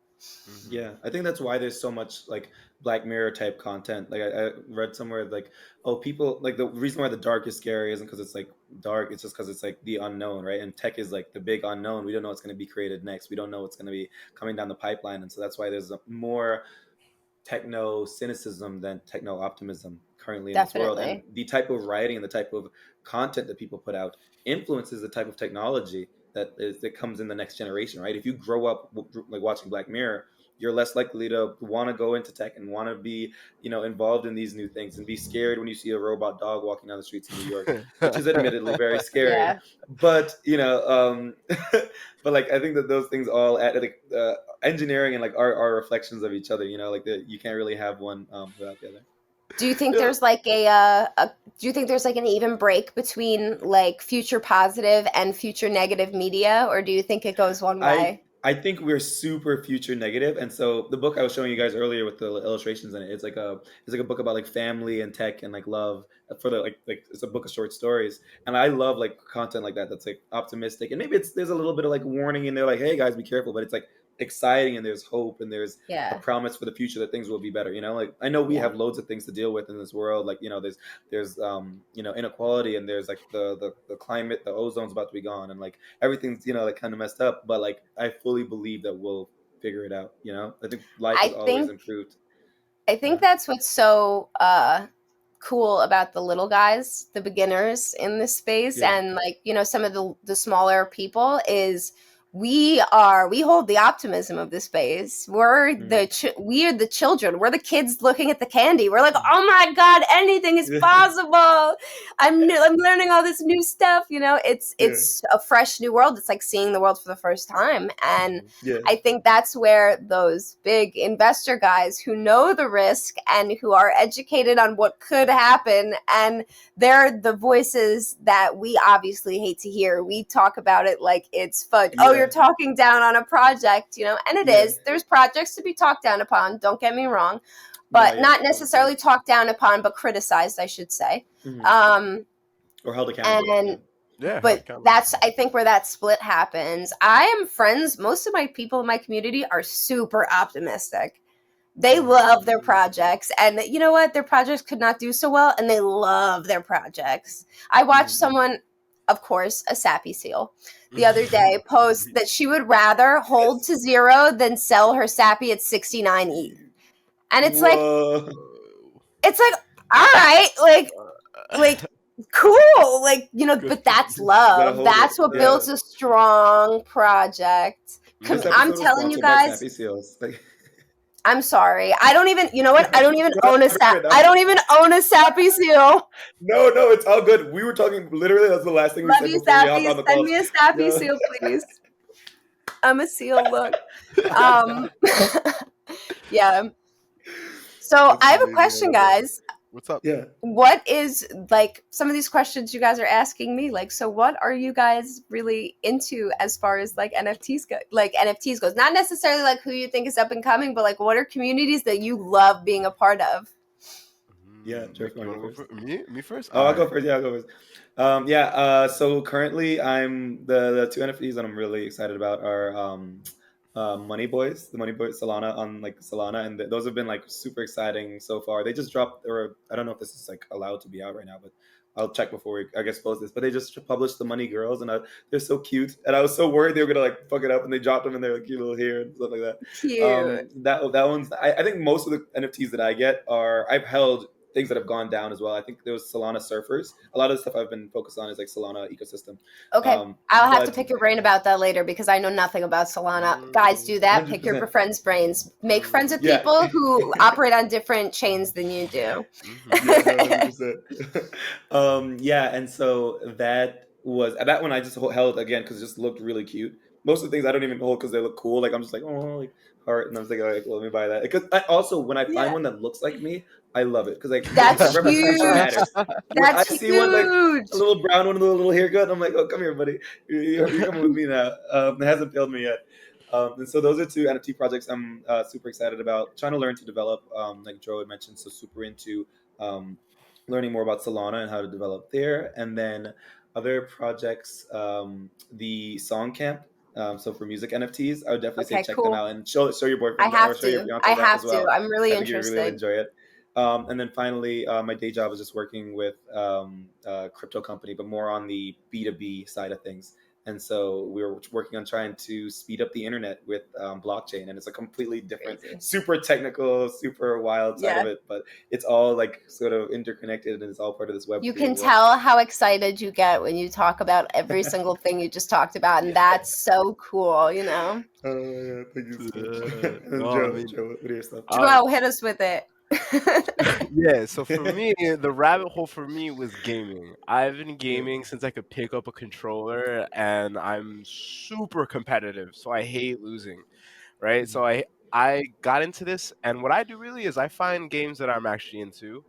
S2: Yeah, I think that's why there's so much like Black Mirror type content. Like I read somewhere like, oh, people like the reason why the dark is scary isn't because it's like dark. It's just because it's like the unknown, right? And tech is like the big unknown. We don't know what's going to be created next. We don't know what's going to be coming down the pipeline, and so that's why there's more techno cynicism than techno optimism currently in this world. And
S4: Definitely.
S2: the type of writing and the type of content that people put out influences the type of technology that comes in the next generation, right? If you grow up like watching Black Mirror, you're less likely to want to go into tech and want to be, you know, involved in these new things and be scared when you see a robot dog walking down the streets in New York, which is admittedly very scary.
S4: Yeah.
S2: But you know, but like I think that those things all add like engineering and like are reflections of each other. You know, like you can't really have one without the other.
S4: Do you think there's like do you think there's like an even break between like future positive and future negative media, or do you think it goes one way?
S2: I think we're super future negative, and so the book I was showing you guys earlier with the illustrations in it, it's like a book about like family and tech and like love for the like it's a book of short stories, and I love like content like that that's like optimistic, and maybe there's a little bit of like warning in there, like hey guys be careful, but it's like exciting and there's hope and there's a
S4: Yeah.
S2: promise for the future that things will be better. You know, like I know we
S4: Yeah.
S2: have loads of things to deal with in this world, like you know there's you know inequality and there's like the climate, the ozone's about to be gone, and like everything's you know like kind of messed up, but like I fully believe that we'll figure it out. You know, I think life is
S4: I
S2: always
S4: think
S2: improved.
S4: I think that's what's so cool about the little guys, the beginners in this space,
S2: Yeah.
S4: and like, you know, some of the smaller people is we hold the optimism of the space. We are the children. We're the kids looking at the candy. We're like, oh my god, anything is possible. I'm learning all this new stuff. You know, it's a fresh new world. It's like seeing the world for the first time, and
S2: Yeah.
S4: I think that's where those big investor guys who know the risk and who are educated on what could happen, and they're the voices that we obviously hate to hear. We talk about it like it's fun.
S2: Yeah.
S4: Oh, you're talking down on a project, you know, and it is. There's projects to be talked down upon, don't get me wrong, but not necessarily talked down upon, but criticized, I should say.
S2: Or held accountable.
S4: And
S3: Yeah,
S4: but that's, I think, where that split happens. I am friends, most of my people in my community are super optimistic. They love their projects, and you know what, their projects could not do so well and they love their projects. I watched someone, of course a sappy seal, the other day post that she would rather hold to 0 than sell her sappy at 69 ETH. And it's like all right, like cool, like, you know, but that's love. That's what builds a strong project. I'm telling you guys,
S2: Sappy Seals.
S4: I'm sorry, I don't even, you know what, I don't even own a sappy seal.
S2: No, it's all good. We were talking literally, that's the last thing we
S4: Love
S2: said
S4: you,
S2: before we hopped
S4: sappies.
S2: on the
S4: Send
S2: call.
S4: me a sappy seal, please. I'm a seal, look. Yeah. So I have a question, guys.
S3: What's up?
S2: Yeah.
S4: What is, like, some of these questions you guys are asking me, like, so what are you guys really into as far as like NFTs go, like NFTs goes? Not necessarily like who you think is up and coming, but like what are communities that you love being a part of?
S2: Yeah, Jeff,
S3: You wanna go first? Me first?
S2: Oh, I'll go first. Yeah, I'll go first. So currently, I'm the two NFTs that I'm really excited about are Money Boys, the Money Boys Solana on like Solana, and those have been like super exciting so far. They just dropped, or I don't know if this is like allowed to be out right now, but I'll check before we I guess post this. But they just published the Money Girls, and they're so cute, and I was so worried they were gonna like fuck it up, and they dropped them, and they're like cute little hair and stuff like that.
S4: Cute.
S2: That one's I think most of the NFTs that I get are I've held things that have gone down as well. I think there was Solana surfers. A lot of the stuff I've been focused on is like Solana ecosystem.
S4: Okay, I'll have to
S2: But
S4: pick your brain about that later because I know nothing about Solana. Guys, do that. Pick your
S2: 100%.
S4: friends' brains. Make friends with
S2: Yeah.
S4: people who operate on different chains than you do.
S2: Yeah, no, 100%. Yeah, and so that one I just held again because it just looked really cute. Most of the things I don't even hold because they look cool. Like I'm just like, oh, like heart, and I was like, all right, well, let me buy that. Because I also, when I find
S4: Yeah.
S2: one that looks like me, I love it because like
S4: That's
S2: representation
S4: huge.
S2: matters. When I
S4: That's
S2: see one like
S4: huge.
S2: a little brown one with a little haircut, I'm like, oh, come here, buddy, you're coming with me now. It hasn't failed me yet. And so those are two NFT projects I'm super excited about. Trying to learn to develop, like Joe had mentioned, so super into um, learning more about Solana and how to develop there. And then other projects, the Song Camp. So for music NFTs, I would definitely say
S4: Okay,
S2: check them
S4: cool.
S2: out and show your
S4: I
S2: boyfriend or
S4: have
S2: show your
S4: to.
S2: fiance
S4: I
S2: that as
S4: have to.
S2: well.
S4: I'm really
S2: I think you really
S4: interested.
S2: enjoy it. And then finally, my day job is just working with a crypto company, but more on the B2B side of things. And so we were working on trying to speed up the internet with blockchain, and it's a completely different,
S4: Crazy.
S2: super technical, super wild side
S4: Yeah.
S2: of it. But it's all like sort of interconnected, and it's all part of this
S4: You
S2: Web3
S4: can
S2: world.
S4: tell how excited you get when you talk about every single thing you just talked about, and that's so cool, you know?
S2: Oh yeah, thank you so much.
S3: Uh,
S2: And
S3: no, I
S2: Joe,
S3: mean,
S2: what are your stuff?
S3: um,
S4: Joe, hit us with it.
S3: yeah. So for me, the rabbit hole for me was gaming. I've been
S2: Yeah.
S3: gaming since I could pick up a controller, and I'm super competitive. So I hate losing, right?
S2: Mhm.
S3: So I got into this, and what I do really is I find games that I'm actually into,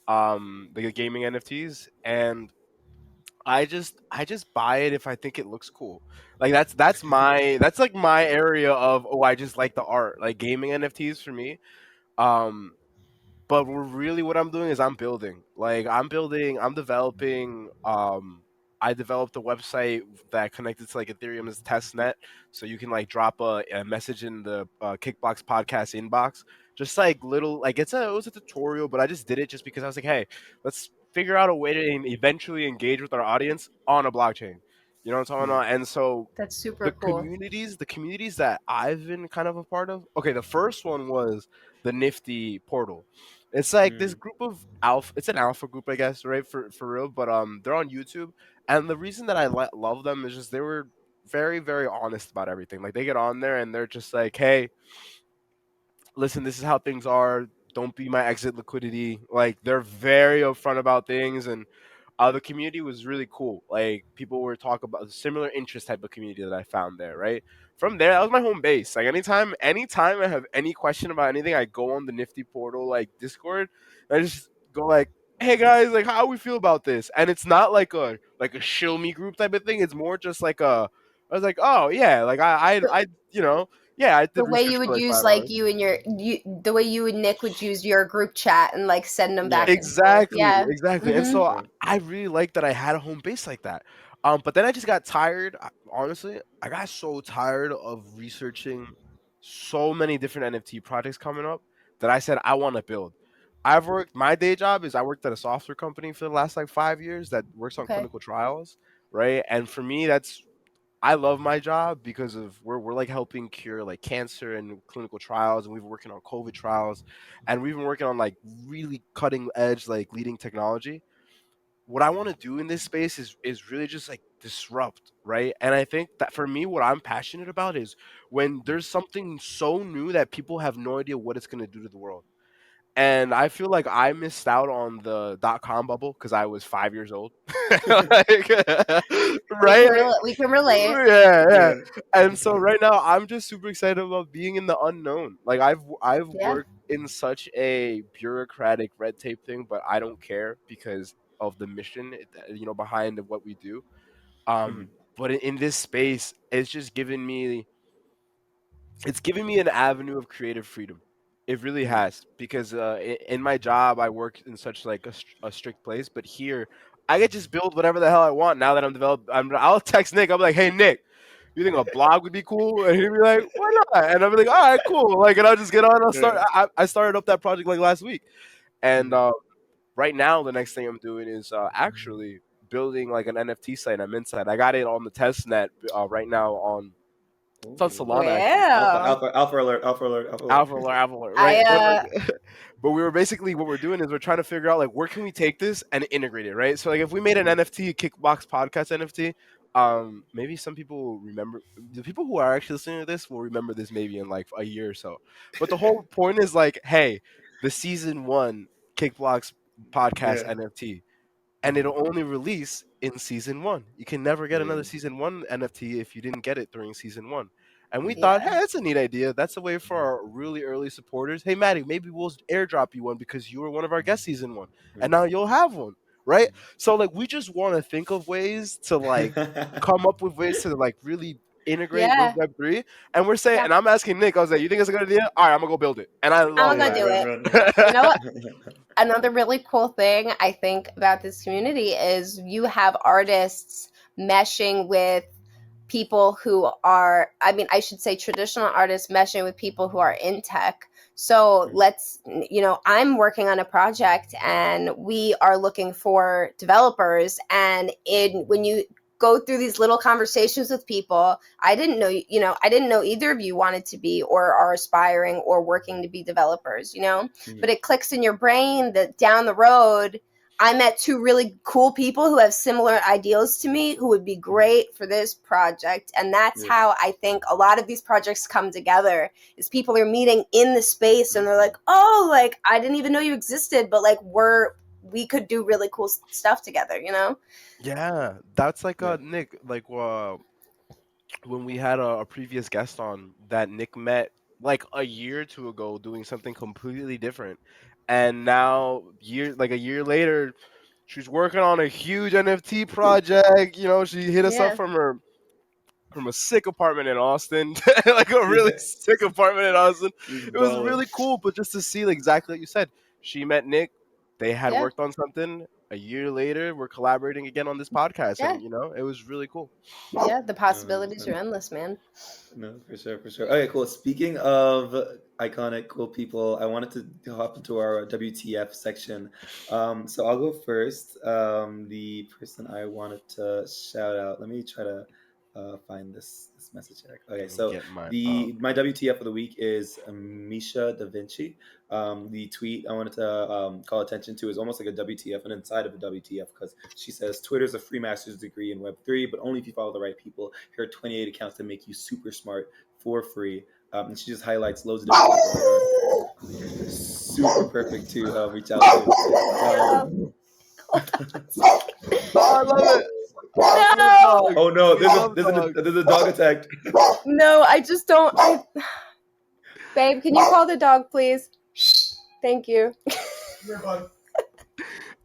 S3: the gaming NFTs, and I just buy it if I think it looks cool. Like that's like my area of, oh, I just like the art. Like gaming NFTs for me. Um but really what I'm doing is I'm developing. I developed a website that connected to like Ethereum's test net, so you can like drop a message in the Kickbox podcast inbox. Just like little, like it was a tutorial, but I just did it just because I was like, hey, let's figure out a way to eventually engage with our audience on a blockchain. You know what I'm talking
S2: Mhm.
S3: about? And so
S4: That's super cool.
S3: the communities that I've been kind of a part of. Okay, the first one was the Nifty portal. It's like this
S2: Mm.
S3: group of alpha. It's an alpha group, I guess, right? For real. But they're on YouTube, and the reason that I love them is just they were very very honest about everything. Like they get on there and they're just like, hey, listen, this is how things are. Don't be my exit liquidity. Like they're very upfront about things, and the community was really cool. Like people were talking about the similar interest type of community that I found there. Right from there, that was my home base. Like anytime I have any question about anything, I go on the Nifty portal, like Discord, and I just go like, "Hey guys, like how we feel about this?" And it's not like a shill me group type of thing. It's more just like a. I was like, "Oh yeah, like I you know." Yeah, I
S4: The
S3: did
S4: way
S3: research
S4: you
S3: for
S4: would
S3: like
S4: use
S3: 5 hours.
S4: like the way you and Nick would use your group chat and like send them
S2: Yeah.
S4: back and forth.
S3: Exactly,
S4: Yeah.
S3: exactly. And
S4: Hmm.
S3: so
S2: Yeah.
S3: I really like that I had a home base like that. But then I just got tired. Honestly, I got so tired of researching so many different NFT projects coming up that I said I want to build. My day job is I worked at a software company for the last like 5 years that works on
S4: Okay.
S3: clinical trials, right? And for me, I love my job because of we're like helping cure like cancer and clinical trials, and we've been working on COVID trials, and we've been working on like really cutting edge like leading technology. What I want to do in this space is really just like disrupt, right? And I think that for me, what I'm passionate about is when there's something so new that people have no idea what it's going to do to the world. And I feel like I missed out on the .com bubble because I was 5 years old, like, right?
S4: We can relate.
S3: Yeah, yeah.
S2: Yeah.
S3: And so right now I'm just super excited about being in the unknown. Like I've
S4: Yeah.
S3: worked in such a bureaucratic red tape thing, but I don't care because of the mission, behind what we do.
S2: Mhm.
S3: But in this space, it's giving me an avenue of creative freedom. It really
S2: Mhm.
S3: has because in my job I work in such like a strict place, but here I can just build whatever the hell I want. Now that I'm developed, I'll text Nick. I'm like, "Hey Nick, you think a blog would be cool?" And he'd be like, "Why not?" And I'll be like, "All right, cool." Like, and I'll just get on. I'll
S2: Yeah.
S3: start. I started up that project like last week, and
S2: Mhm.
S3: right now the next thing I'm doing is actually building like an NFT site. I'm inside. I got it on the test net right now on it's on
S2: Oh.
S3: Solana actually.
S2: Alpha,
S4: Well,
S2: alpha, alpha alert, alpha alert, alpha alert.
S3: Alpha alert,
S4: I
S3: right? But we were basically what we're doing is we're trying to figure out like where can we take this and integrate it, right? So like if we made an NFT, a Kickbox podcast NFT, maybe some people will remember, the people who are actually listening to this will remember this maybe in like a year or so. But the whole point is like, hey, the season 1 Kickbox podcast
S2: Yeah.
S3: NFT, and it'll only release in season 1. You can never get
S2: Yeah.
S3: another season 1 NFT if you didn't get it during season 1. And we thought,
S4: Yeah.
S3: hey, that's a neat idea. That's a way for our really early supporters. Hey, Maddie, maybe we'll airdrop you one because you were one of our guests season 1, and now you'll have one, right? So like, we just want to think of ways to like come up with ways to like really integrate with
S4: Yeah.
S3: Web3. And we're saying,
S4: Yeah.
S3: and I'm asking Knyck, I was like, you think it's a good idea? All right, I'm gonna go build it. And I love
S4: I'm gonna
S2: Yeah,
S4: do
S2: run,
S4: it.
S2: run.
S4: You know what?
S2: Yeah.
S4: Another really cool thing I think about this community is you have artists meshing with people who are, I mean, I should say traditional artists meshing with people who are in tech. So let's, I'm working on a project and we are looking for developers. And when you go through these little conversations with people, I didn't know either of you wanted to be or are aspiring or working to be developers, but it clicks in your brain that down the road, I met two really cool people who have similar ideals to me who would be great for this project. And that's how I think a lot of these projects come together, is people are meeting in the space and they're like, oh, like, I didn't even know you existed, but like we could do really cool stuff together,
S3: Yeah, that's like
S2: Yeah.
S3: Knyck, like when we had a previous guest on that Knyck met like a year or two ago doing something completely different, and now a year later, she's working on a huge NFT project. You know, she hit us up
S4: Yeah.
S3: from a sick apartment in Austin, like a really
S2: Yeah.
S3: sick apartment in Austin.
S2: She's
S3: It was
S2: balling.
S3: really cool, but just to see like, exactly what you said, she met Knyck, they had
S4: Yeah.
S3: worked on something. A year later, we're collaborating again on this podcast,
S4: Yeah.
S3: and it was really cool.
S4: Yeah. The
S2: No,
S4: possibilities are
S2: 100%.
S4: endless, man.
S2: No, for sure, for sure. Okay, cool. Speaking of iconic, cool people, I wanted to hop into our WTF section. So I'll go first. The person I wanted to shout out. Let me try to find this message here. Okay,
S3: Let me
S2: so
S3: get my
S2: my WTF of the week is Misha Da Vinci. The tweet I wanted to call attention to is almost like a WTF and inside of a WTF, because she says Twitter's a free master's degree in Web3, but only if you follow the right people. Here are 28 accounts that make you super smart for free. And she just highlights loads of different people that are super perfect to reach out to.
S3: Oh, I love it. I love
S4: No,
S3: dogs.
S2: Oh no,
S3: We love dogs.
S2: there's a dog attack.
S4: no, I just don't. Babe, can you call the dog, please? Thank you.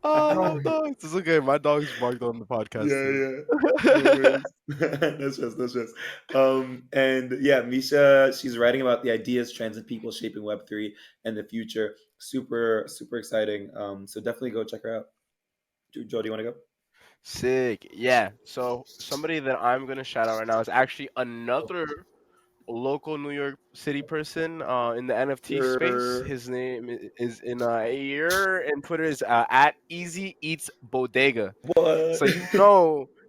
S3: Oh, I love dogs. It's okay. My dog's barked on the podcast
S2: Yeah, yeah. No
S3: too.
S2: worries. No stress, no stress. And yeah, Misha, she's writing about the ideas, trends, and people shaping Web3 and the future. Super, super exciting. So definitely go check her out. Joe, do you want to go?
S3: Sick. Yeah. So somebody that I'm gonna shout out right now is actually another local New York City person in the NFT space.
S2: Grr.
S3: His name is in here, and Twitter is at Easy Eats Bodega.
S2: What?
S3: So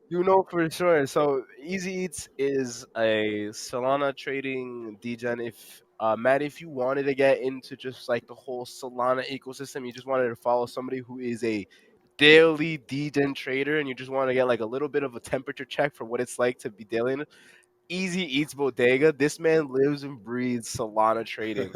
S3: you know for sure. So Easy Eats is a Solana trading degen. If Matt, if you wanted to get into just like the whole Solana ecosystem, you just wanted to follow somebody who is a daily degen trader, and you just want to get like a little bit of a temperature check for what it's like to be dealing. Easy Eats Bodega. This man lives and breathes Solana trading,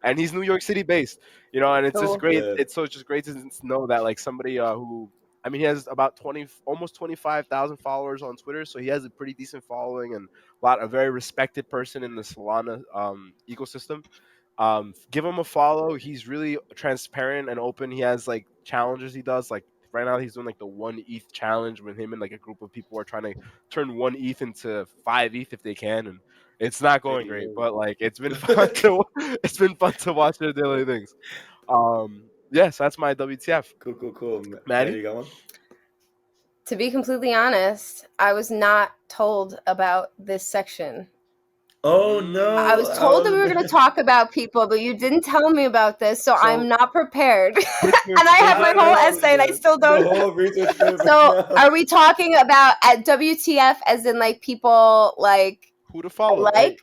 S3: and he's New York City based. And it's just
S4: Cool.
S3: great.
S2: Yeah.
S3: It's just great to know that like somebody who, I mean, he has about almost 25,000 followers on Twitter, so he has a pretty decent following and a very respected person in the Solana ecosystem. Give him a follow. He's really transparent and open. He has like challenges he does. Like right now, he's doing like the 1 ETH challenge with him and like a group of people are trying to turn 1 ETH into 5 ETH if they can, and it's not
S2: Hey,
S3: going great.
S2: yo.
S3: But like it's been fun to watch their daily things. Yes, that's my WTF.
S2: Cool, cool, cool. Maddie,
S3: Maddie.
S2: you got one?
S4: To be completely honest, I was not told about this section.
S2: Oh
S4: I
S2: no!
S4: was
S3: Mm,
S2: I
S4: told that we were
S2: wasn't.
S4: going to talk about people, but you didn't tell me about this, so I'm
S3: so
S4: not prepared.
S3: get your
S4: And I have my
S2: I
S4: whole
S2: know
S4: essay and I still
S2: the
S4: don't know.
S2: whole research paper.
S4: So,
S2: No.
S4: are we talking about at WTF as in like people like
S3: who to
S4: I
S3: follow.
S4: like?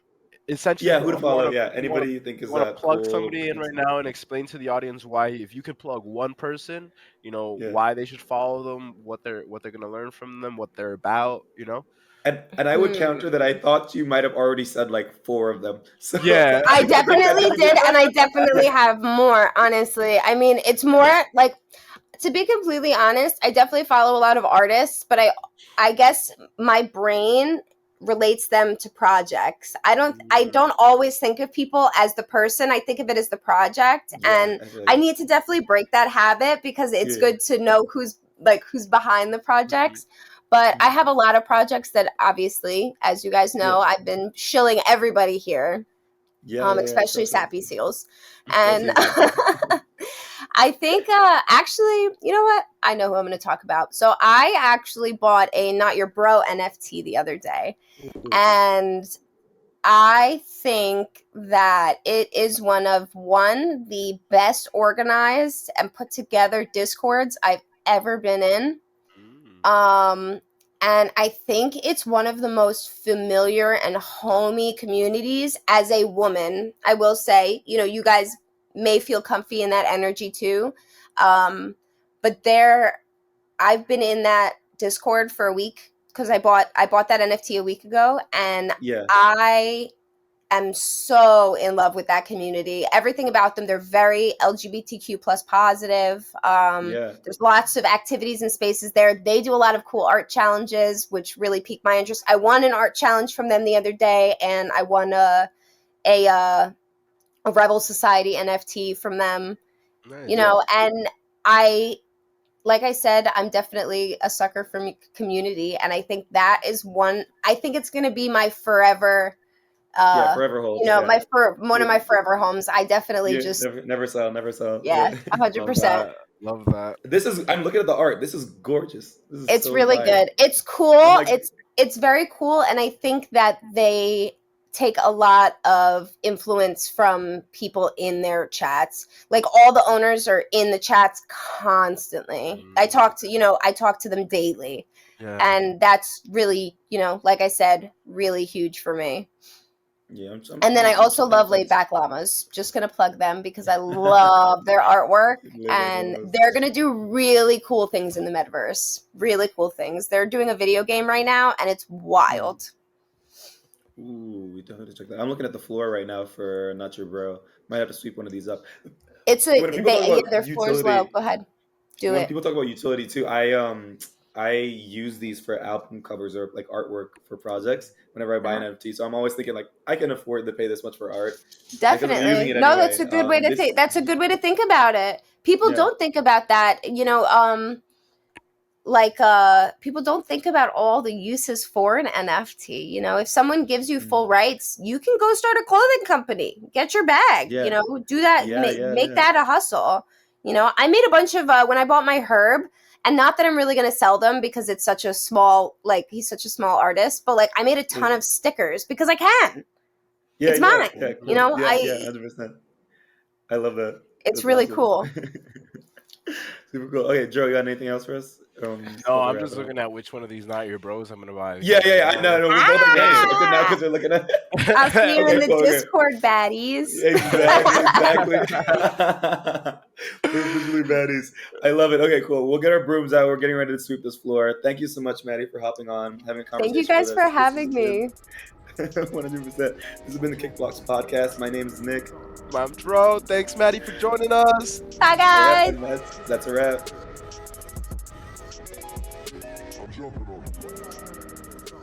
S3: essentially,
S2: Yeah, who to follow? Yeah,
S3: you want
S2: anybody you think
S3: you
S2: is
S3: want to plug
S2: cool.
S3: somebody in right now and explain to the audience why, if you could plug one person,
S2: Yeah.
S3: why they should follow them, what they're gonna learn from them, what they're about,
S2: And I would counter that I thought you might have already said like four of them. So
S3: Yeah.
S4: I
S2: you want to
S4: definitely
S2: continue
S4: did, and I definitely
S2: that?
S4: have more, honestly. I mean, it's more like, to be completely honest, I definitely follow a lot of artists, but I guess my brain relates them to projects. I don't always think of people as the person. I think of it as the project,
S2: Yeah,
S4: and
S2: I feel
S4: I
S2: you.
S4: need to definitely break that habit because it's
S2: Yeah.
S4: good to know who's behind the
S3: Mhm.
S4: projects. But I
S2: Mhm.
S4: have a lot of projects that, obviously, as you guys
S2: Yeah.
S4: know, I've been shilling everybody here,
S2: Yeah, yeah, yeah.
S4: especially
S2: Trust me.
S4: Sappy Seals.
S2: Trust
S4: And
S2: me, trust me.
S4: I think, actually, you know what? I know who I'm going to talk about. So I actually bought a Not Your Bro NFT the other day.
S2: Ooh.
S4: And I think that it is one of the best organized and put together Discords I've ever been in.
S3: Mm.
S4: Um, and I think it's one of the most familiar and homey communities as a woman. I will say, you guys may feel comfy in that energy too. But I've been in that Discord for a week because I bought that NFT a week ago, and
S2: Yeah,
S4: I am so in love with that community. Everything about them, they're very LGBTQ plus positive.
S2: yeah.
S4: There's lots of activities and spaces there. They do a lot of cool art challenges, which really piqued my interest. I won an art challenge from them the other day, and I won a Rebel Society NFT from them.
S3: Nice.
S2: Yeah.
S4: And I like I said, I'm definitely a sucker for community, and I think that is one. I think it's going to be my forever,
S2: Yeah,
S4: uh,
S2: forever holds. Yeah.
S4: one of
S2: Yeah.
S4: my forever homes. I definitely
S2: Yeah.
S4: just,
S2: Never sell, never sell. Yeah.
S4: yeah, a hundred
S3: Love
S4: percent.
S3: that. Love that.
S2: I'm looking at the art. This is gorgeous. This is
S4: It's
S2: so
S4: really
S2: fire.
S4: good. It's
S2: I'm
S4: cool.
S2: like,
S4: It's very cool, and I think that they take a lot of influence from people in their chats. Like, all the owners are in the chats constantly. I
S3: Mm.
S4: talk to them daily.
S3: Yeah.
S4: And that's really, like I said, really huge for me.
S2: yeah,
S4: And then I
S2: I'm
S4: also
S2: checking out
S4: love Laid
S2: this.
S4: Back Llamas. Just gonna plug them because I love their artwork,
S2: Laid Back
S4: and
S2: Llamas.
S4: they're gonna do really cool things in the metaverse. Really cool things. They're doing a video game right now, and it's wild.
S2: Ooh, we definitely have to check that. I'm looking at the floor right now for Not Your Bro. Might have to sweep one of these up. When people talk
S4: Their
S2: about
S4: floor's low.
S2: utility,
S4: Go ahead, do
S2: when
S4: it.
S2: people talk about utility too, I use these for album covers or like artwork for projects whenever I buy an NFT. So I'm always thinking like I can afford to pay this much for art because I'm using
S4: Definitely.
S2: it
S4: No, that's
S2: anyway.
S4: a good way to
S2: This
S4: think. That's a good way to think about it. People
S2: yeah.
S4: don't think about that. People don't think about all the uses for an NFT. If someone gives you full rights, you can go start a clothing company, get your bag,
S2: Yeah.
S4: do that,
S2: Yeah, yeah,
S4: make
S2: yeah.
S4: that a hustle. I made a bunch of, when I bought my Herb, and not that I'm really going to sell them because it's such a small, he's such a small artist, but I made a ton of stickers because I can.
S2: Yeah,
S4: It's
S2: yeah, yeah,
S4: mine.
S2: cool. Yeah, 100%. I love that.
S4: It's
S2: That's
S4: really
S2: awesome.
S4: cool.
S2: Super cool. Okay, Joe, you got anything else for us?
S3: No,
S2: Before we
S3: I'm
S2: wrap
S3: just
S2: it up.
S3: looking at which one of these Not Your Bros I'm gonna buy.
S2: Yeah, yeah, yeah. I know. No, we both are getting distracted now
S4: Ah!
S2: because we're looking at.
S4: I'll see you in
S2: Okay,
S4: the
S2: cool. Okay.
S4: Discord, baddies.
S2: Exactly. We're officially baddies. I love it. Okay, cool. We'll get our brooms out. We're getting ready to sweep this floor. Thank you so much, Maddie, for hopping on, having a
S4: Thank you
S2: conversation with
S4: guys for
S2: us.
S4: having me.
S2: 100%. This has been the Kickblocks podcast. My name is Nick.
S3: I'm Dro. Thanks, Maddie, for joining us.
S4: Bye, guys.
S2: And that's a wrap.
S5: I'm jumping on you.